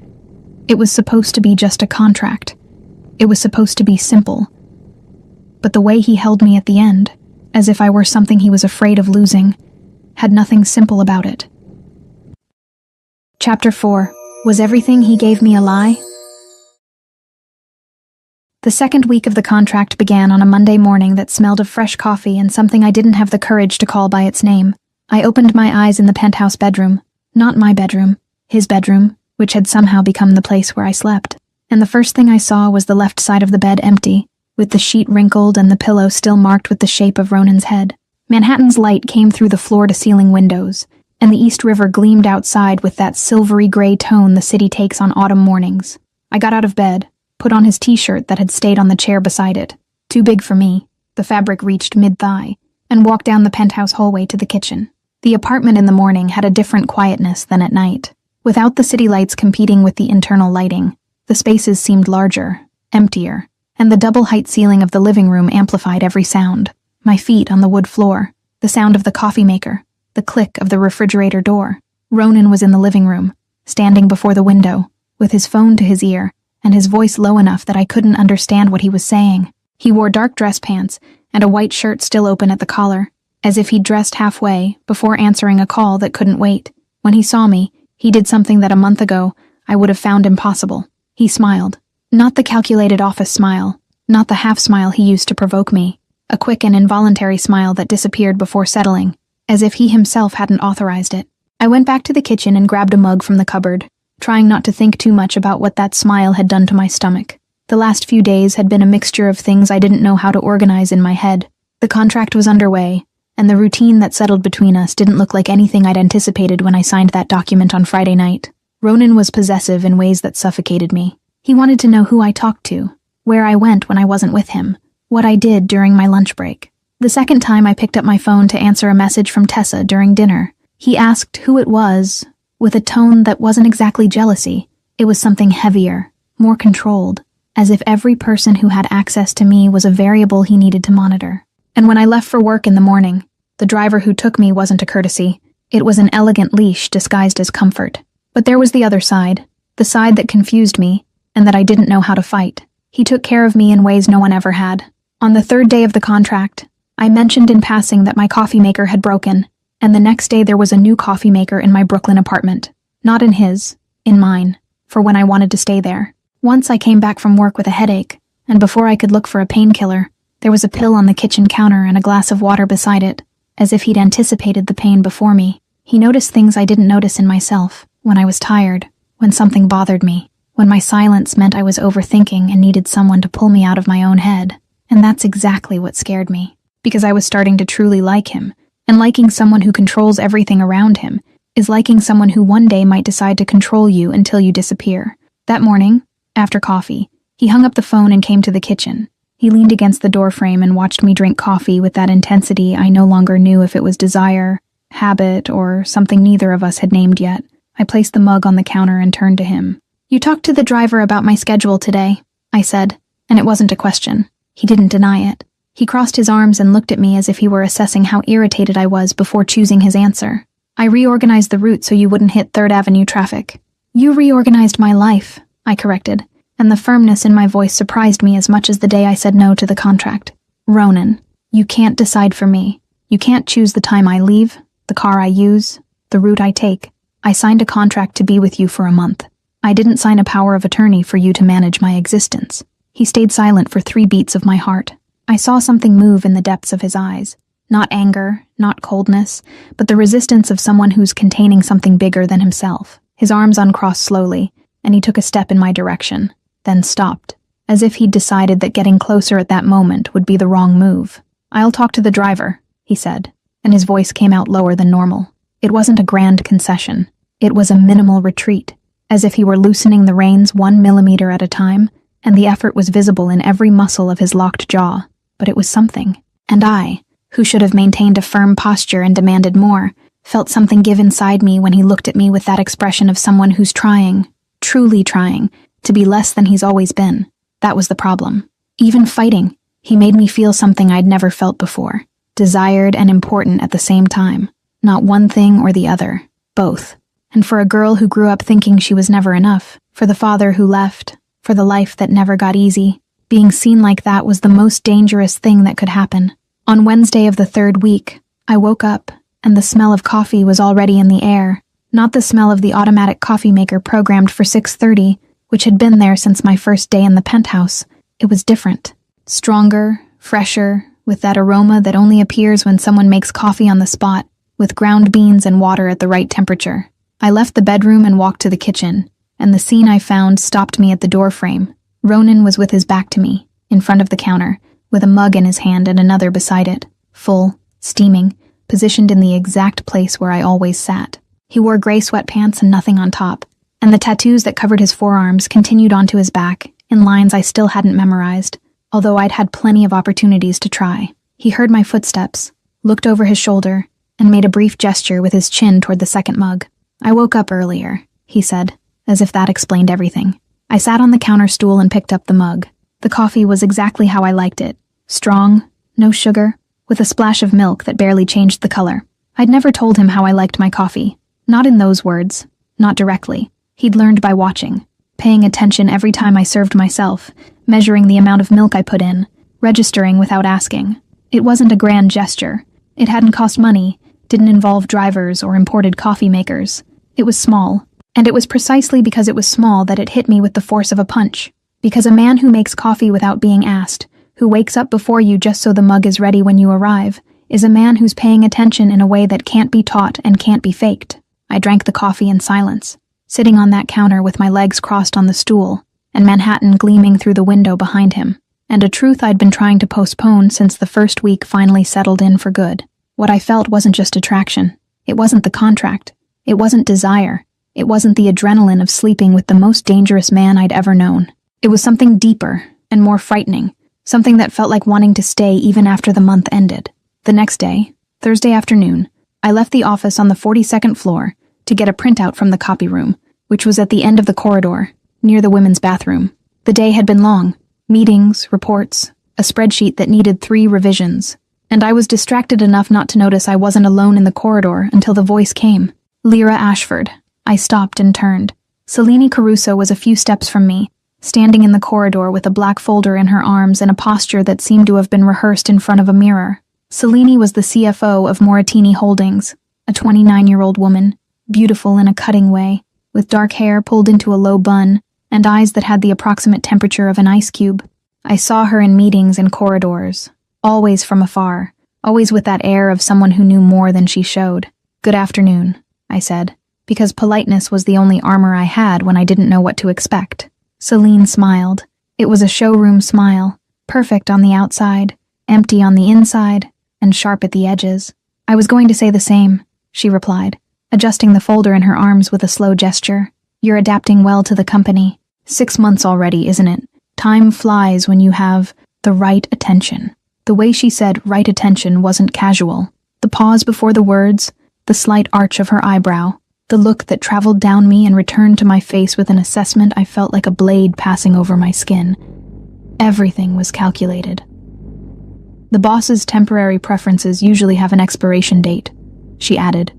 S2: It was supposed to be just a contract. It was supposed to be simple. But the way he held me at the end, as if I were something he was afraid of losing, had nothing simple about it. Chapter 4. Was everything he gave me a lie? The second week of the contract began on a Monday morning that smelled of fresh coffee and something I didn't have the courage to call by its name. I opened my eyes in the penthouse bedroom. Not my bedroom, his bedroom, which had somehow become the place where I slept. And the first thing I saw was the left side of the bed empty, with the sheet wrinkled and the pillow still marked with the shape of Ronan's head. Manhattan's light came through the floor-to-ceiling windows, and the East River gleamed outside with that silvery gray tone the city takes on autumn mornings. I got out of bed, put on his t-shirt that had stayed on the chair beside it, too big for me, the fabric reached mid-thigh, and walked down the penthouse hallway to the kitchen. The apartment in the morning had a different quietness than at night. Without the city lights competing with the internal lighting, the spaces seemed larger, emptier, and the double-height ceiling of the living room amplified every sound. My feet on the wood floor, the sound of the coffee maker, the click of the refrigerator door. Ronan was in the living room, standing before the window, with his phone to his ear, and his voice low enough that I couldn't understand what he was saying. He wore dark dress pants and a white shirt still open at the collar, as if he'd dressed halfway before answering a call that couldn't wait. When he saw me, he did something that a month ago I would have found impossible. He smiled. Not the calculated office smile, not the half smile he used to provoke me. A quick and involuntary smile that disappeared before settling, as if he himself hadn't authorized it. I went back to the kitchen and grabbed a mug from the cupboard, trying not to think too much about what that smile had done to my stomach. The last few days had been a mixture of things I didn't know how to organize in my head. The contract was underway, and the routine that settled between us didn't look like anything I'd anticipated when I signed that document on Friday night. Ronan was possessive in ways that suffocated me. He wanted to know who I talked to, where I went when I wasn't with him, what I did during my lunch break. The second time I picked up my phone to answer a message from Tessa during dinner, he asked who it was, with a tone that wasn't exactly jealousy. It was something heavier, more controlled, as if every person who had access to me was a variable he needed to monitor. And when I left for work in the morning, the driver who took me wasn't a courtesy. It was an elegant leash disguised as comfort. But there was the other side, the side that confused me, and that I didn't know how to fight. He took care of me in ways no one ever had. On the third day of the contract, I mentioned in passing that my coffee maker had broken, and the next day there was a new coffee maker in my Brooklyn apartment. Not in his, in mine, for when I wanted to stay there. Once I came back from work with a headache, and before I could look for a painkiller, there was a pill on the kitchen counter and a glass of water beside it, as if he'd anticipated the pain before me. He noticed things I didn't notice in myself, when I was tired, when something bothered me, when my silence meant I was overthinking and needed someone to pull me out of my own head. And that's exactly what scared me, because I was starting to truly like him, and liking someone who controls everything around him is liking someone who one day might decide to control you until you disappear. That morning, after coffee, he hung up the phone and came to the kitchen. He leaned against the doorframe and watched me drink coffee with that intensity I no longer knew if it was desire, habit, or something neither of us had named yet. I placed the mug on the counter and turned to him. "You talked to the driver about my schedule today," I said, and it wasn't a question. He didn't deny it. He crossed his arms and looked at me as if he were assessing how irritated I was before choosing his answer. "I reorganized the route so you wouldn't hit 3rd Avenue traffic." "You reorganized my life," I corrected, and the firmness in my voice surprised me as much as the day I said no to the contract. "Ronan, you can't decide for me. You can't choose the time I leave, the car I use, the route I take. I signed a contract to be with you for a month. I didn't sign a power of attorney for you to manage my existence." He stayed silent for 3 beats of my heart. I saw something move in the depths of his eyes. Not anger, not coldness, but the resistance of someone who's containing something bigger than himself. His arms uncrossed slowly, and he took a step in my direction, then stopped, as if he'd decided that getting closer at that moment would be the wrong move. "I'll talk to the driver," he said, and his voice came out lower than normal. It wasn't a grand concession. It was a minimal retreat, as if he were loosening the reins 1 millimeter at a time, and the effort was visible in every muscle of his locked jaw. But it was something, and I, who should have maintained a firm posture and demanded more, felt something give inside me when he looked at me with that expression of someone who's trying, truly trying, to be less than he's always been. That was the problem. Even fighting, he made me feel something I'd never felt before, desired and important at the same time. Not one thing or the other, both. And for a girl who grew up thinking she was never enough, for the father who left, for the life that never got easy, being seen like that was the most dangerous thing that could happen. On Wednesday of the 3rd week, I woke up, and the smell of coffee was already in the air. Not the smell of the automatic coffee maker programmed for 6:30, which had been there since my first day in the penthouse. It was different. Stronger, fresher, with that aroma that only appears when someone makes coffee on the spot, with ground beans and water at the right temperature. I left the bedroom and walked to the kitchen, and the scene I found stopped me at the doorframe. Ronan was with his back to me, in front of the counter, with a mug in his hand and another beside it, full, steaming, positioned in the exact place where I always sat. He wore gray sweatpants and nothing on top, and the tattoos that covered his forearms continued onto his back, in lines I still hadn't memorized, although I'd had plenty of opportunities to try. He heard my footsteps, looked over his shoulder, and made a brief gesture with his chin toward the second mug. "I woke up earlier," he said, as if that explained everything. I sat on the counter stool and picked up the mug. The coffee was exactly how I liked it. Strong, no sugar, with a splash of milk that barely changed the color. I'd never told him how I liked my coffee. Not in those words. Not directly. He'd learned by watching, paying attention every time I served myself, measuring the amount of milk I put in, registering without asking. It wasn't a grand gesture. It hadn't cost money, didn't involve drivers or imported coffee makers. It was small, and it was precisely because it was small that it hit me with the force of a punch. Because a man who makes coffee without being asked, who wakes up before you just so the mug is ready when you arrive, is a man who's paying attention in a way that can't be taught and can't be faked. I drank the coffee in silence, sitting on that counter with my legs crossed on the stool, and Manhattan gleaming through the window behind him, and a truth I'd been trying to postpone since the first week finally settled in for good. What I felt wasn't just attraction. It wasn't the contract. It wasn't desire. It wasn't the adrenaline of sleeping with the most dangerous man I'd ever known. It was something deeper and more frightening, something that felt like wanting to stay even after the month ended. The next day, Thursday afternoon, I left the office on the 42nd floor to get a printout from the copy room, which was at the end of the corridor, near the women's bathroom. The day had been long. Meetings, reports, a spreadsheet that needed 3 revisions, and I was distracted enough not to notice I wasn't alone in the corridor until the voice came. "Lyra Ashford." I stopped and turned. Selene Caruso was a few steps from me, standing in the corridor with a black folder in her arms and a posture that seemed to have been rehearsed in front of a mirror. Selene was the CFO of Moratini Holdings, a 29-year-old woman, beautiful in a cutting way, with dark hair pulled into a low bun and eyes that had the approximate temperature of an ice cube. I saw her in meetings and corridors, always from afar, always with that air of someone who knew more than she showed. "Good afternoon," I said, because politeness was the only armor I had when I didn't know what to expect. Selene smiled. It was a showroom smile, perfect on the outside, empty on the inside, and sharp at the edges. "I was going to say the same," she replied, adjusting the folder in her arms with a slow gesture. "You're adapting well to the company. 6 months already, isn't it? Time flies when you have the right attention." The way she said right attention wasn't casual. The pause before the words, the slight arch of her eyebrow, the look that traveled down me and returned to my face with an assessment I felt like a blade passing over my skin. Everything was calculated. "The boss's temporary preferences usually have an expiration date," she added,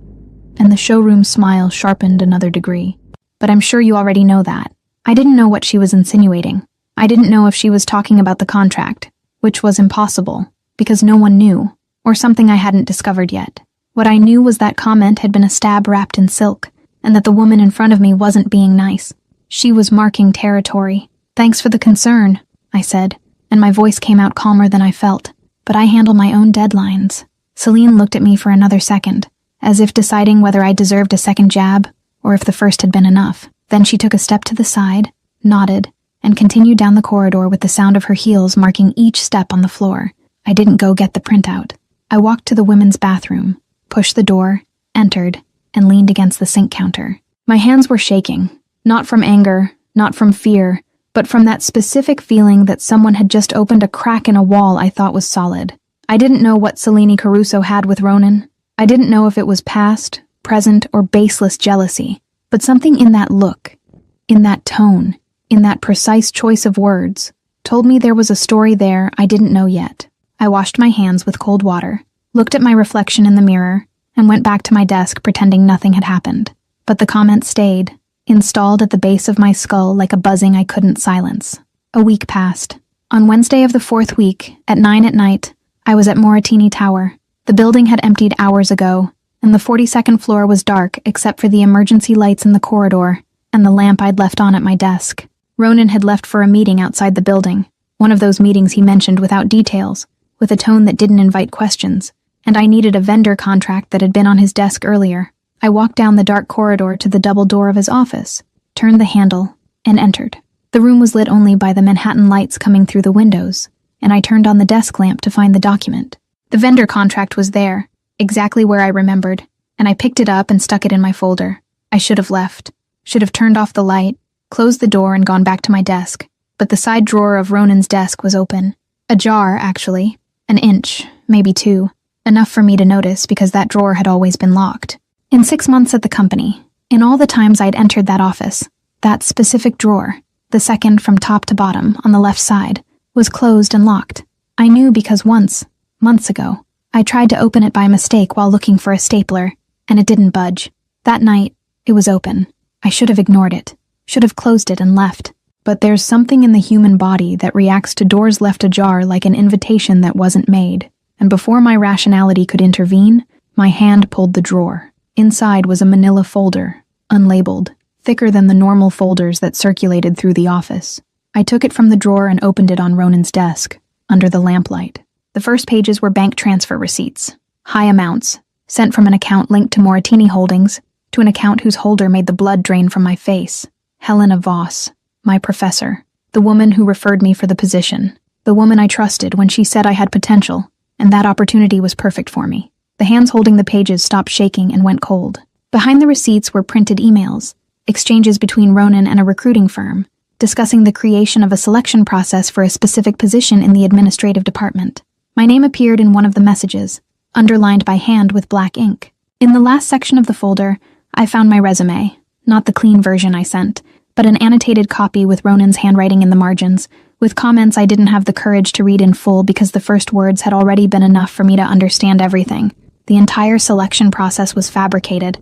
S2: and the showroom smile sharpened another degree. "But I'm sure you already know that." I didn't know what she was insinuating. I didn't know if she was talking about the contract, which was impossible, because no one knew, or something I hadn't discovered yet. What I knew was that comment had been a stab wrapped in silk, and that the woman in front of me wasn't being nice. She was marking territory. "Thanks for the concern," I said, and my voice came out calmer than I felt. "But I handle my own deadlines." Selene looked at me for another second, as if deciding whether I deserved a second jab, or if the first had been enough. Then she took a step to the side, nodded, and continued down the corridor with the sound of her heels marking each step on the floor. I didn't go get the printout. I walked to the women's bathroom, pushed the door, entered, and leaned against the sink counter. My hands were shaking, not from anger, not from fear, but from that specific feeling that someone had just opened a crack in a wall I thought was solid. I didn't know what Selene Caruso had with Ronan. I didn't know if it was past, present, or baseless jealousy, but something in that look, in that tone, in that precise choice of words, told me there was a story there I didn't know yet. I washed my hands with cold water, looked at my reflection in the mirror, and went back to my desk pretending nothing had happened. But the comment stayed, installed at the base of my skull like a buzzing I couldn't silence. A week passed. On Wednesday of the 4th week, at 9 at night, I was at Moritini Tower. The building had emptied hours ago, and the 42nd floor was dark except for the emergency lights in the corridor and the lamp I'd left on at my desk. Ronan had left for a meeting outside the building, one of those meetings he mentioned without details, with a tone that didn't invite questions, and I needed a vendor contract that had been on his desk earlier. I walked down the dark corridor to the double door of his office, turned the handle, and entered. The room was lit only by the Manhattan lights coming through the windows, and I turned on the desk lamp to find the document. The vendor contract was there, exactly where I remembered, and I picked it up and stuck it in my folder. I should have left, should have turned off the light, closed the door and gone back to my desk, but the side drawer of Ronan's desk was open. Ajar, actually. An inch, maybe 2. Enough for me to notice because that drawer had always been locked. In 6 months at the company, in all the times I'd entered that office, that specific drawer, the second from top to bottom on the left side, was closed and locked. I knew because once, months ago, I tried to open it by mistake while looking for a stapler, and it didn't budge. That night, it was open. I should have ignored it, should have closed it and left. But there's something in the human body that reacts to doors left ajar like an invitation that wasn't made, and before my rationality could intervene, my hand pulled the drawer. Inside was a manila folder, unlabeled, thicker than the normal folders that circulated through the office. I took it from the drawer and opened it on Ronan's desk, under the lamplight. The first pages were bank transfer receipts, high amounts, sent from an account linked to Moritini Holdings, to an account whose holder made the blood drain from my face. Helena Voss, my professor, the woman who referred me for the position, the woman I trusted when she said I had potential, and that opportunity was perfect for me. The hands holding the pages stopped shaking and went cold. Behind the receipts were printed emails, exchanges between Ronan and a recruiting firm, discussing the creation of a selection process for a specific position in the administrative department. My name appeared in one of the messages, underlined by hand with black ink. In the last section of the folder, I found my resume, not the clean version I sent, but an annotated copy with Ronan's handwriting in the margins, with comments I didn't have the courage to read in full because the first words had already been enough for me to understand everything. The entire selection process was fabricated.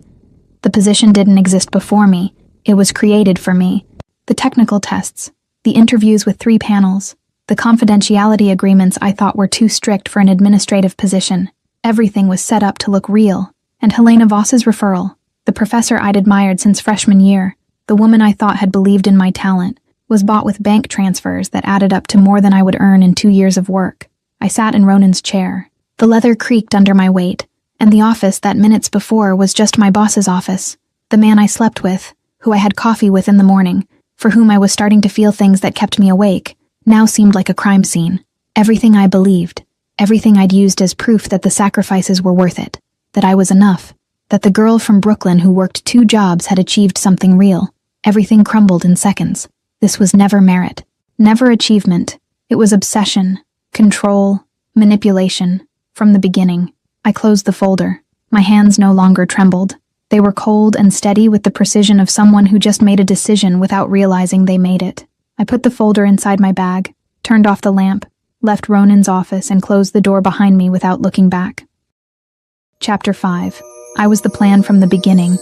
S2: The position didn't exist before me. It was created for me. The technical tests, the interviews with 3 panels, the confidentiality agreements I thought were too strict for an administrative position. Everything was set up to look real. And Helena Voss's referral, the professor I'd admired since freshman year, the woman I thought had believed in my talent, was bought with bank transfers that added up to more than I would earn in 2 years of work. I sat in Ronan's chair. The leather creaked under my weight, and the office that minutes before was just my boss's office, the man I slept with, who I had coffee with in the morning, for whom I was starting to feel things that kept me awake, now seemed like a crime scene. Everything I believed, everything I'd used as proof that the sacrifices were worth it, that I was enough, that the girl from Brooklyn who worked 2 jobs had achieved something real. Everything crumbled in seconds. This was never merit, never achievement. It was obsession, control, manipulation. From the beginning, I closed the folder. My hands no longer trembled. They were cold and steady with the precision of someone who just made a decision without realizing they made it. I put the folder inside my bag, turned off the lamp, left Ronan's office and closed the door behind me without looking back. Chapter 5. I was the plan from the beginning.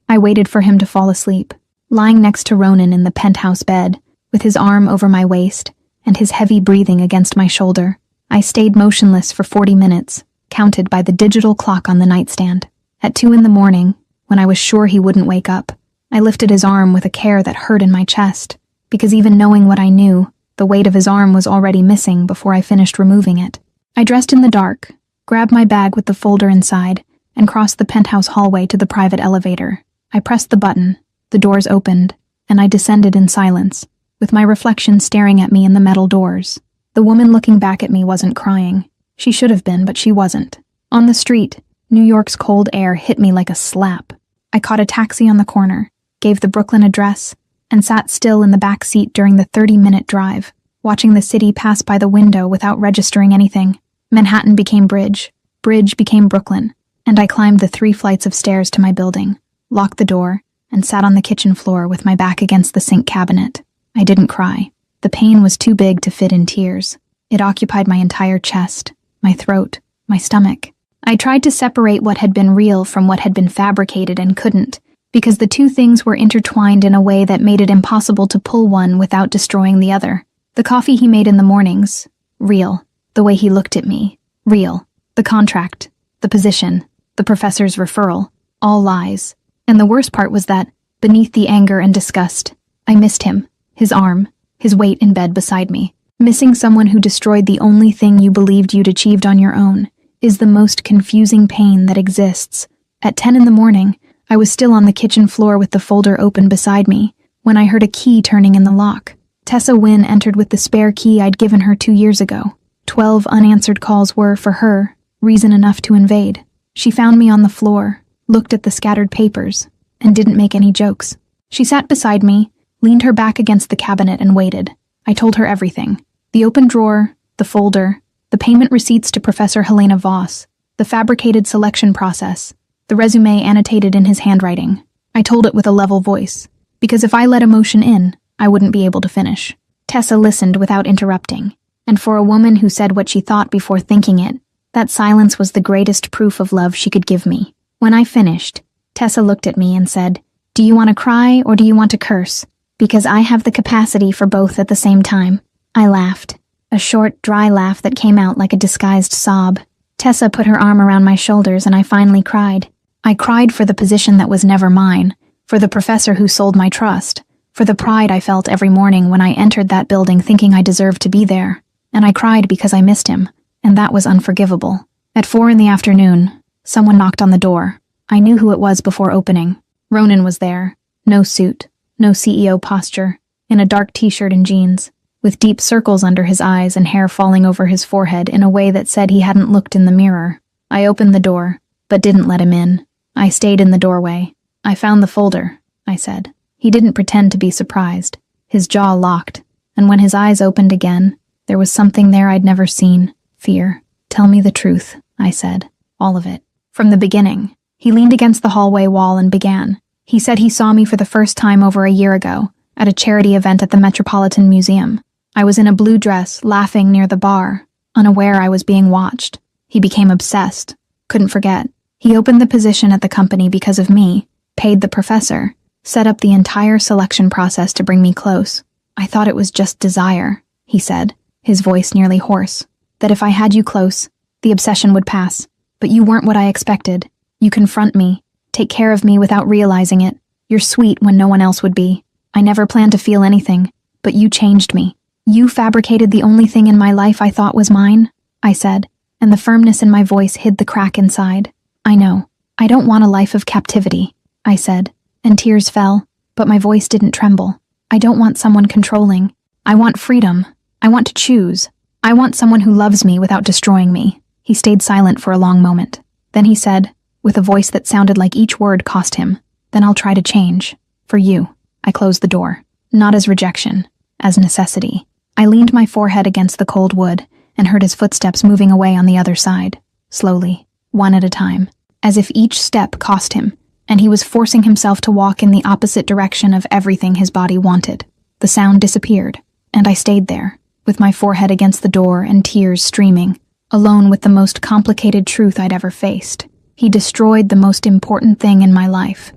S2: I waited for him to fall asleep, lying next to Ronan in the penthouse bed, with his arm over my waist and his heavy breathing against my shoulder. I stayed motionless for 40 minutes, counted by the digital clock on the nightstand. At 2 a.m, when I was sure he wouldn't wake up, I lifted his arm with a care that hurt in my chest, because even knowing what I knew, the weight of his arm was already missing before I finished removing it. I dressed in the dark, grabbed my bag with the folder inside, and crossed the penthouse hallway to the private elevator. I pressed the button, the doors opened, and I descended in silence, with my reflection staring at me in the metal doors. The woman looking back at me wasn't crying. She should have been, but she wasn't. On the street, New York's cold air hit me like a slap. I caught a taxi on the corner, gave the Brooklyn address, and sat still in the back seat during the 30-minute drive, watching the city pass by the window without registering anything. Manhattan became Bridge became Brooklyn, and I climbed the 3 flights of stairs to my building, locked the door, and sat on the kitchen floor with my back against the sink cabinet. I didn't cry. The pain was too big to fit in tears. It occupied my entire chest, my throat, my stomach. I tried to separate what had been real from what had been fabricated and couldn't, because the two things were intertwined in a way that made it impossible to pull one without destroying the other. The coffee he made in the mornings, real. The way he looked at me, real. The contract, the position, the professor's referral, all lies. And the worst part was that, beneath the anger and disgust, I missed him, his arm, his weight in bed beside me. Missing someone who destroyed the only thing you believed you'd achieved on your own is the most confusing pain that exists. At 10 in the morning, I was still on the kitchen floor with the folder open beside me when I heard a key turning in the lock. Tessa Wynne entered with the spare key I'd given her 2 years ago. 12 unanswered calls were, for her, reason enough to invade. She found me on the floor, looked at the scattered papers, and didn't make any jokes. She sat beside me, leaned her back against the cabinet and waited. I told her everything. The open drawer, the folder, the payment receipts to Professor Helena Voss, the fabricated selection process, the resume annotated in his handwriting. I told it with a level voice, because if I let emotion in, I wouldn't be able to finish. Tessa listened without interrupting, and for a woman who said what she thought before thinking it, that silence was the greatest proof of love she could give me. When I finished, Tessa looked at me and said, "Do you want to cry or do you want to curse? Because I have the capacity for both at the same time." I laughed, a short, dry laugh that came out like a disguised sob. Tessa put her arm around my shoulders and I finally cried. I cried for the position that was never mine, for the professor who sold my trust, for the pride I felt every morning when I entered that building thinking I deserved to be there. And I cried because I missed him, and that was unforgivable. At 4 in the afternoon, someone knocked on the door. I knew who it was before opening. Ronan was there. No suit, no CEO posture, in a dark t-shirt and jeans, with deep circles under his eyes and hair falling over his forehead in a way that said he hadn't looked in the mirror. I opened the door, but didn't let him in. I stayed in the doorway. "I found the folder," I said. He didn't pretend to be surprised. His jaw locked, and when his eyes opened again, there was something there I'd never seen. Fear. "Tell me the truth," I said. "All of it. From the beginning." He leaned against the hallway wall and began. He said he saw me for the first time over a year ago, at a charity event at the Metropolitan Museum. I was in a blue dress, laughing near the bar, unaware I was being watched. He became obsessed. Couldn't forget. He opened the position at the company because of me, paid the professor, set up the entire selection process to bring me close. "I thought it was just desire," he said, his voice nearly hoarse. "That if I had you close, the obsession would pass. But you weren't what I expected. You confront me, take care of me without realizing it. You're sweet when no one else would be. I never planned to feel anything, but you changed me. You fabricated the only thing in my life I thought was mine," I said, and the firmness in my voice hid the crack inside. "I know. I don't want a life of captivity," I said, and tears fell, but my voice didn't tremble. "I don't want someone controlling. I want freedom. I want to choose. I want someone who loves me without destroying me." He stayed silent for a long moment. Then he said, with a voice that sounded like each word cost him, "Then I'll try to change. For you." I closed the door. Not as rejection, as necessity. I leaned my forehead against the cold wood and heard his footsteps moving away on the other side, slowly, one at a time, as if each step cost him, and he was forcing himself to walk in the opposite direction of everything his body wanted. The sound disappeared, and I stayed there, with my forehead against the door and tears streaming, alone with the most complicated truth I'd ever faced. He destroyed the most important thing in my life.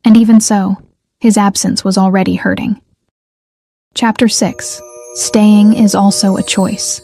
S2: And even so, his absence was already hurting. Chapter 6. Staying is also a choice.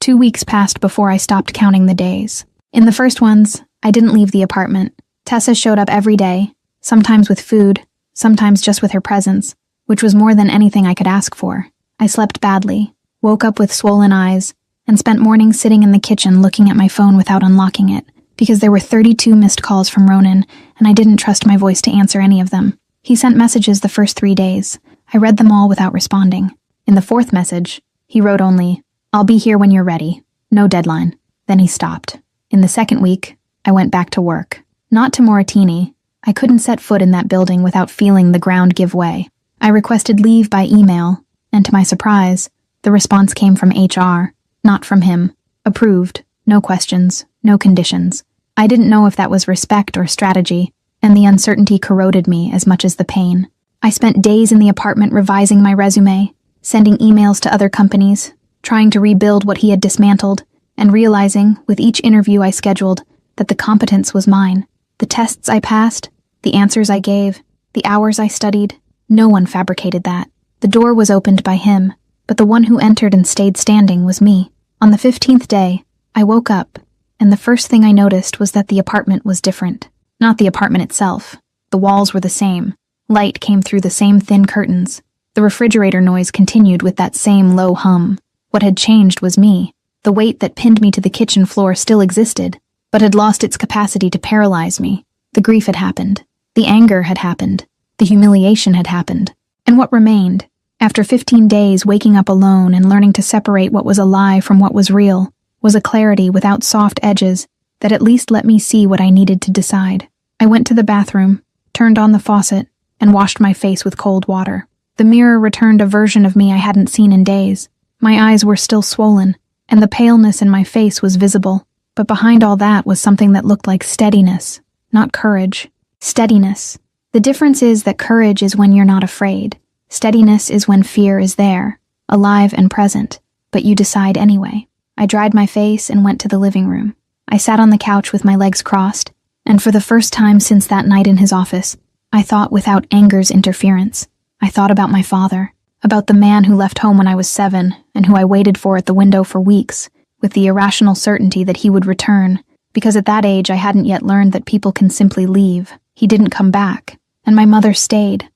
S2: 2 weeks passed before I stopped counting the days. In the first ones, I didn't leave the apartment. Tessa showed up every day, sometimes with food, sometimes just with her presence, which was more than anything I could ask for. I slept badly, woke up with swollen eyes, and spent mornings sitting in the kitchen looking at my phone without unlocking it, because there were 32 missed calls from Ronan, and I didn't trust my voice to answer any of them. He sent messages the first 3 days. I read them all without responding. In the 4th message, he wrote only, "I'll be here when you're ready. No deadline." Then he stopped. In the 2nd week, I went back to work. Not to Moratini. I couldn't set foot in that building without feeling the ground give way. I requested leave by email, and to my surprise, the response came from HR, not from him. Approved. No questions. No conditions. I didn't know if that was respect or strategy, and the uncertainty corroded me as much as the pain. I spent days in the apartment revising my resume, sending emails to other companies, trying to rebuild what he had dismantled, and realizing, with each interview I scheduled, that the competence was mine. The tests I passed, the answers I gave, the hours I studied, no one fabricated that. The door was opened by him, but the one who entered and stayed standing was me. On the 15th day, I woke up, and the first thing I noticed was that the apartment was different. Not the apartment itself. The walls were the same. Light came through the same thin curtains. The refrigerator noise continued with that same low hum. What had changed was me. The weight that pinned me to the kitchen floor still existed, but had lost its capacity to paralyze me. The grief had happened. The anger had happened. The humiliation had happened. And what remained? After 15 days waking up alone and learning to separate what was a lie from what was real, was a clarity without soft edges that at least let me see what I needed to decide. I went to the bathroom, turned on the faucet, and washed my face with cold water. The mirror returned a version of me I hadn't seen in days. My eyes were still swollen, and the paleness in my face was visible. But behind all that was something that looked like steadiness, not courage. Steadiness. The difference is that courage is when you're not afraid. Steadiness is when fear is there, alive and present, but you decide anyway. I dried my face and went to the living room. I sat on the couch with my legs crossed, and for the first time since that night in his office, I thought without anger's interference. I thought about my father, about the man who left home when I was 7 and who I waited for at the window for weeks, with the irrational certainty that he would return, because at that age I hadn't yet learned that people can simply leave. He didn't come back, and my mother stayed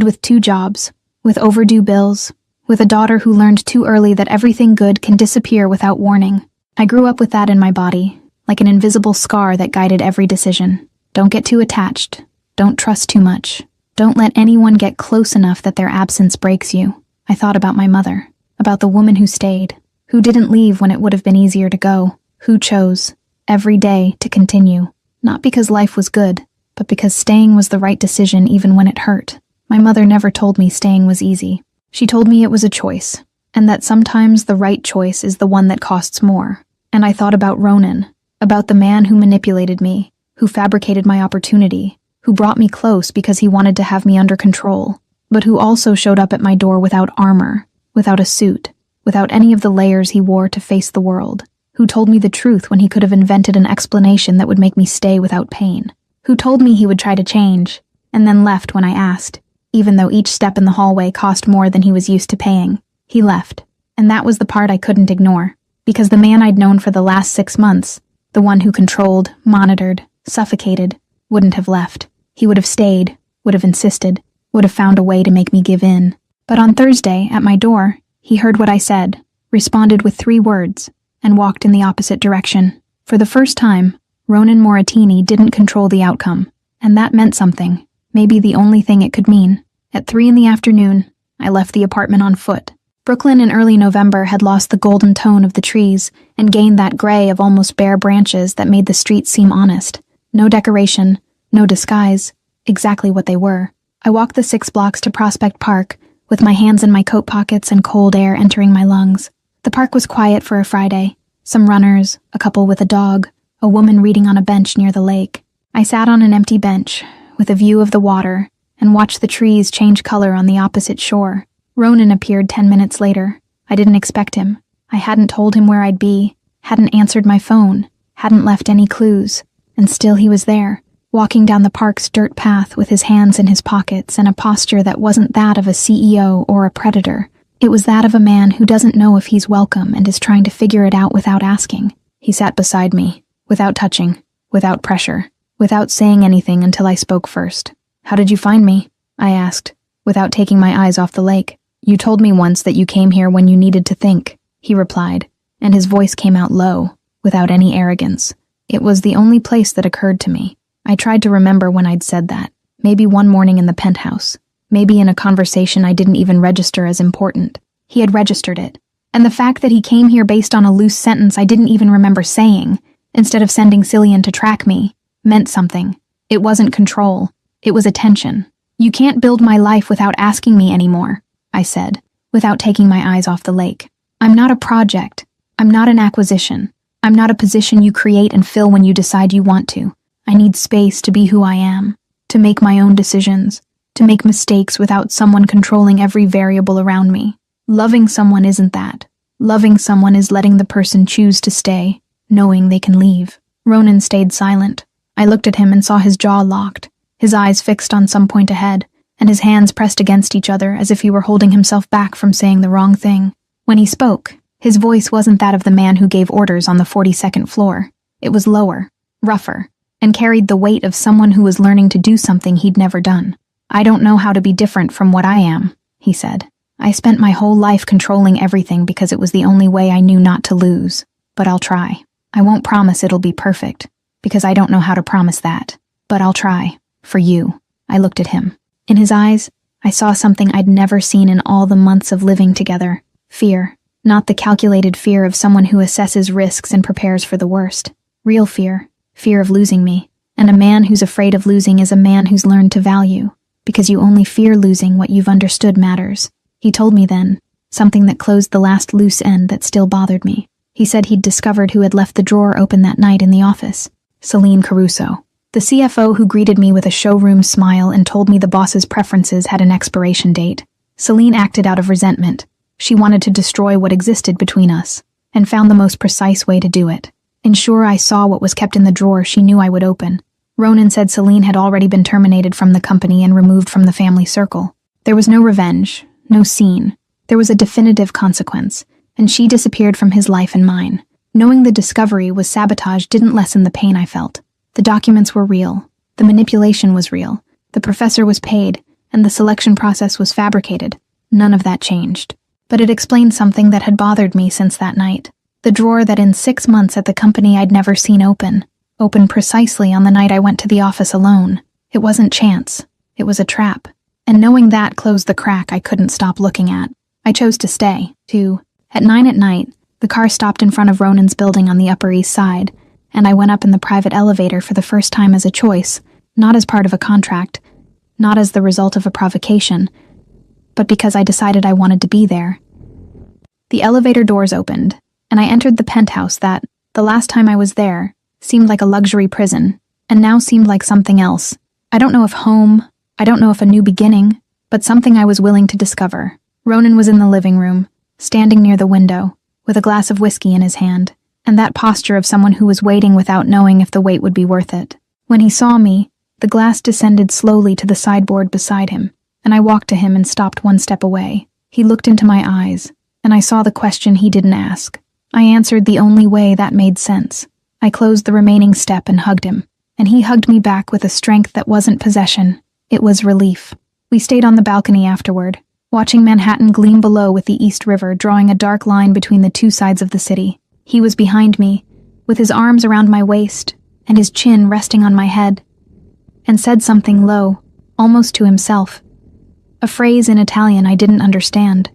S2: with 2 jobs, with overdue bills, with a daughter who learned too early that everything good can disappear without warning. I grew up with that in my body, like an invisible scar that guided every decision. Don't get too attached. Don't trust too much. Don't let anyone get close enough that their absence breaks you. I thought about my mother, about the woman who stayed, who didn't leave when it would have been easier to go, who chose, every day, to continue, not because life was good, but because staying was the right decision even when it hurt. My mother never told me staying was easy. She told me it was a choice, and that sometimes the right choice is the one that costs more. And I thought about Ronan, about the man who manipulated me, who fabricated my opportunity, who brought me close because he wanted to have me under control, but who also showed up at my door without armor, without a suit, without any of the layers he wore to face the world, who told me the truth when he could have invented an explanation that would make me stay without pain, who told me he would try to change, and then left when I asked. Even though each step in the hallway cost more than he was used to paying, he left. And that was the part I couldn't ignore, because the man I'd known for the last 6 months, the one who controlled, monitored, suffocated, wouldn't have left. He would have stayed, would have insisted, would have found a way to make me give in. But on Thursday, at my door, he heard what I said, responded with 3 words, and walked in the opposite direction. For the first time, Ronan Moratini didn't control the outcome, and that meant something. Maybe the only thing it could mean. At 3 in the afternoon, I left the apartment on foot. Brooklyn in early November had lost the golden tone of the trees and gained that gray of almost bare branches that made the streets seem honest. No decoration, no disguise, exactly what they were. I walked the 6 blocks to Prospect Park, with my hands in my coat pockets and cold air entering my lungs. The park was quiet for a Friday. Some runners, a couple with a dog, a woman reading on a bench near the lake. I sat on an empty bench, with a view of the water, and watched the trees change color on the opposite shore. Ronan appeared 10 minutes later. I didn't expect him. I hadn't told him where I'd be, hadn't answered my phone, hadn't left any clues, and still he was there, walking down the park's dirt path with his hands in his pockets and a posture that wasn't that of a CEO or a predator. It was that of a man who doesn't know if he's welcome and is trying to figure it out without asking. He sat beside me, without touching, without pressure, without saying anything until I spoke first. "How did you find me?" I asked, without taking my eyes off the lake. "You told me once that you came here when you needed to think," he replied, and his voice came out low, without any arrogance. It was the only place that occurred to me. I tried to remember when I'd said that. Maybe one morning in the penthouse. Maybe in a conversation I didn't even register as important. He had registered it. And the fact that he came here based on a loose sentence I didn't even remember saying, instead of sending Cillian to track me, meant something. It wasn't control. It was attention. "You can't build my life without asking me anymore," I said, without taking my eyes off the lake. "I'm not a project. I'm not an acquisition. I'm not a position you create and fill when you decide you want to. I need space to be who I am, to make my own decisions, to make mistakes without someone controlling every variable around me. Loving someone isn't that. Loving someone is letting the person choose to stay, knowing they can leave. Ronan stayed silent. I looked at him and saw his jaw locked, his eyes fixed on some point ahead, and his hands pressed against each other as if he were holding himself back from saying the wrong thing. When he spoke, his voice wasn't that of the man who gave orders on the 42nd floor. It was lower, rougher, and carried the weight of someone who was learning to do something he'd never done. "I don't know how to be different from what I am," he said. "I spent my whole life controlling everything because it was the only way I knew not to lose. But I'll try. I won't promise it'll be perfect, because I don't know how to promise that. But I'll try. For you." I looked at him. In his eyes, I saw something I'd never seen in all the months of living together. Fear. Not the calculated fear of someone who assesses risks and prepares for the worst. Real fear. Fear of losing me. And a man who's afraid of losing is a man who's learned to value, because you only fear losing what you've understood matters. He told me then, something that closed the last loose end that still bothered me. He said he'd discovered who had left the drawer open that night in the office. Celine Caruso. The CFO who greeted me with a showroom smile and told me the boss's preferences had an expiration date. Celine acted out of resentment. She wanted to destroy what existed between us, and found the most precise way to do it. Ensure I saw what was kept in the drawer she knew I would open. Ronan said Celine had already been terminated from the company and removed from the family circle. There was no revenge, no scene. There was a definitive consequence, and she disappeared from his life and mine. Knowing the discovery was sabotage didn't lessen the pain I felt. The documents were real. The manipulation was real. The professor was paid, and the selection process was fabricated. None of that changed. But it explained something that had bothered me since that night. The drawer that in 6 months at the company I'd never seen open. Opened precisely on the night I went to the office alone. It wasn't chance. It was a trap. And knowing that closed the crack I couldn't stop looking at. I chose to stay, too. At 9 at night, the car stopped in front of Ronan's building on the Upper East Side, and I went up in the private elevator for the first time as a choice, not as part of a contract, not as the result of a provocation, but because I decided I wanted to be there. The elevator doors opened, and I entered the penthouse that, the last time I was there, seemed like a luxury prison, and now seemed like something else. I don't know if home, I don't know if a new beginning, but something I was willing to discover. Ronan was in the living room, standing near the window, with a glass of whiskey in his hand, and that posture of someone who was waiting without knowing if the wait would be worth it. When he saw me, the glass descended slowly to the sideboard beside him, and I walked to him and stopped one step away. He looked into my eyes, and I saw the question he didn't ask. I answered the only way that made sense. I closed the remaining step and hugged him, and he hugged me back with a strength that wasn't possession. It was relief. We stayed on the balcony afterward, watching Manhattan gleam below with the East River drawing a dark line between the two sides of the city. He was behind me, with his arms around my waist, and his chin resting on my head, and said something low, almost to himself. A phrase in Italian I didn't understand.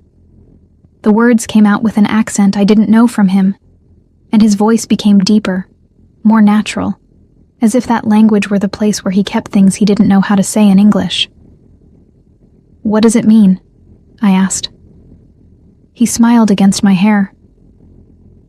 S2: The words came out with an accent I didn't know from him, and his voice became deeper, more natural, as if that language were the place where he kept things he didn't know how to say in English. "What does it mean?" I asked. He smiled against my hair.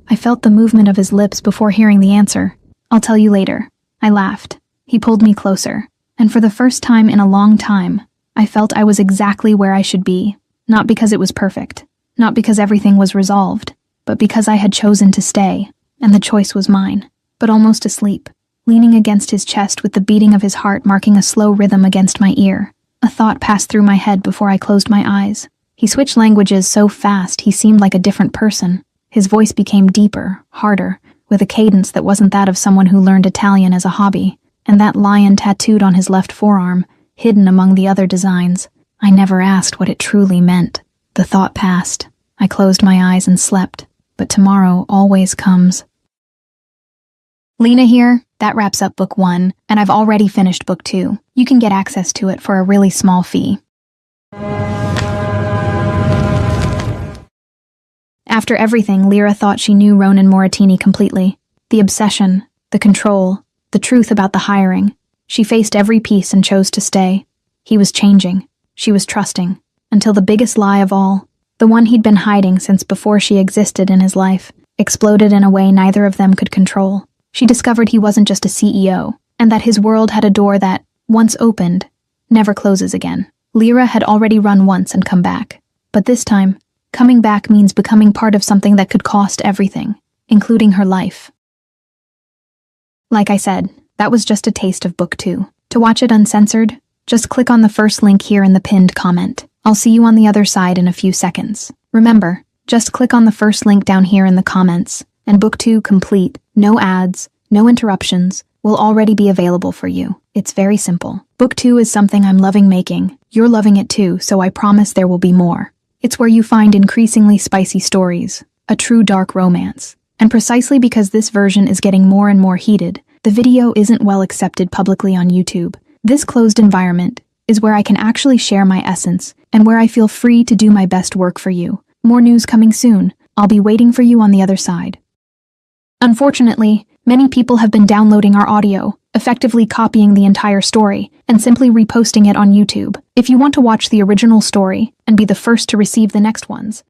S2: I felt the movement of his lips before hearing the answer. "I'll tell you later." I laughed. He pulled me closer, and for the first time in a long time, I felt I was exactly where I should be, not because it was perfect, not because everything was resolved, but because I had chosen to stay, and the choice was mine. But almost asleep, leaning against his chest with the beating of his heart marking a slow rhythm against my ear, a thought passed through my head before I closed my eyes. He switched languages so fast he seemed like a different person. His voice became deeper, harder, with a cadence that wasn't that of someone who learned Italian as a hobby, and that lion tattooed on his left forearm, hidden among the other designs. I never asked what it truly meant. The thought passed. I closed my eyes and slept, but tomorrow always comes. Lena here. That wraps up book 1, and I've already finished book 2. You can get access to it for a really small fee. After everything, Lyra thought she knew Ronan Moratini completely. The obsession, the control, the truth about the hiring. She faced every piece and chose to stay. He was changing. She was trusting. Until the biggest lie of all, the one he'd been hiding since before she existed in his life, exploded in a way neither of them could control. She discovered he wasn't just a CEO, and that his world had a door that, once opened, never closes again. Lyra had already run once and come back, but this time, Coming back means becoming part of something that could cost everything, including her life. Like I said, that was just a taste of book 2. To watch it uncensored, just click on the first link here in the pinned comment. I'll see you on the other side in a few seconds. Remember, just click on the first link down here in the comments, and book 2 complete, no ads, no interruptions, will already be available for you. It's very simple. Book 2 is something I'm loving making. You're loving it too, so I promise there will be more. It's where you find increasingly spicy stories, a true dark romance. And precisely because this version is getting more and more heated, the video isn't well accepted publicly on YouTube. This closed environment is where I can actually share my essence and where I feel free to do my best work for you. More news coming soon. I'll be waiting for you on the other side. Unfortunately, many people have been downloading our audio, effectively copying the entire story, and simply reposting it on YouTube. If you want to watch the original story and be the first to receive the next ones,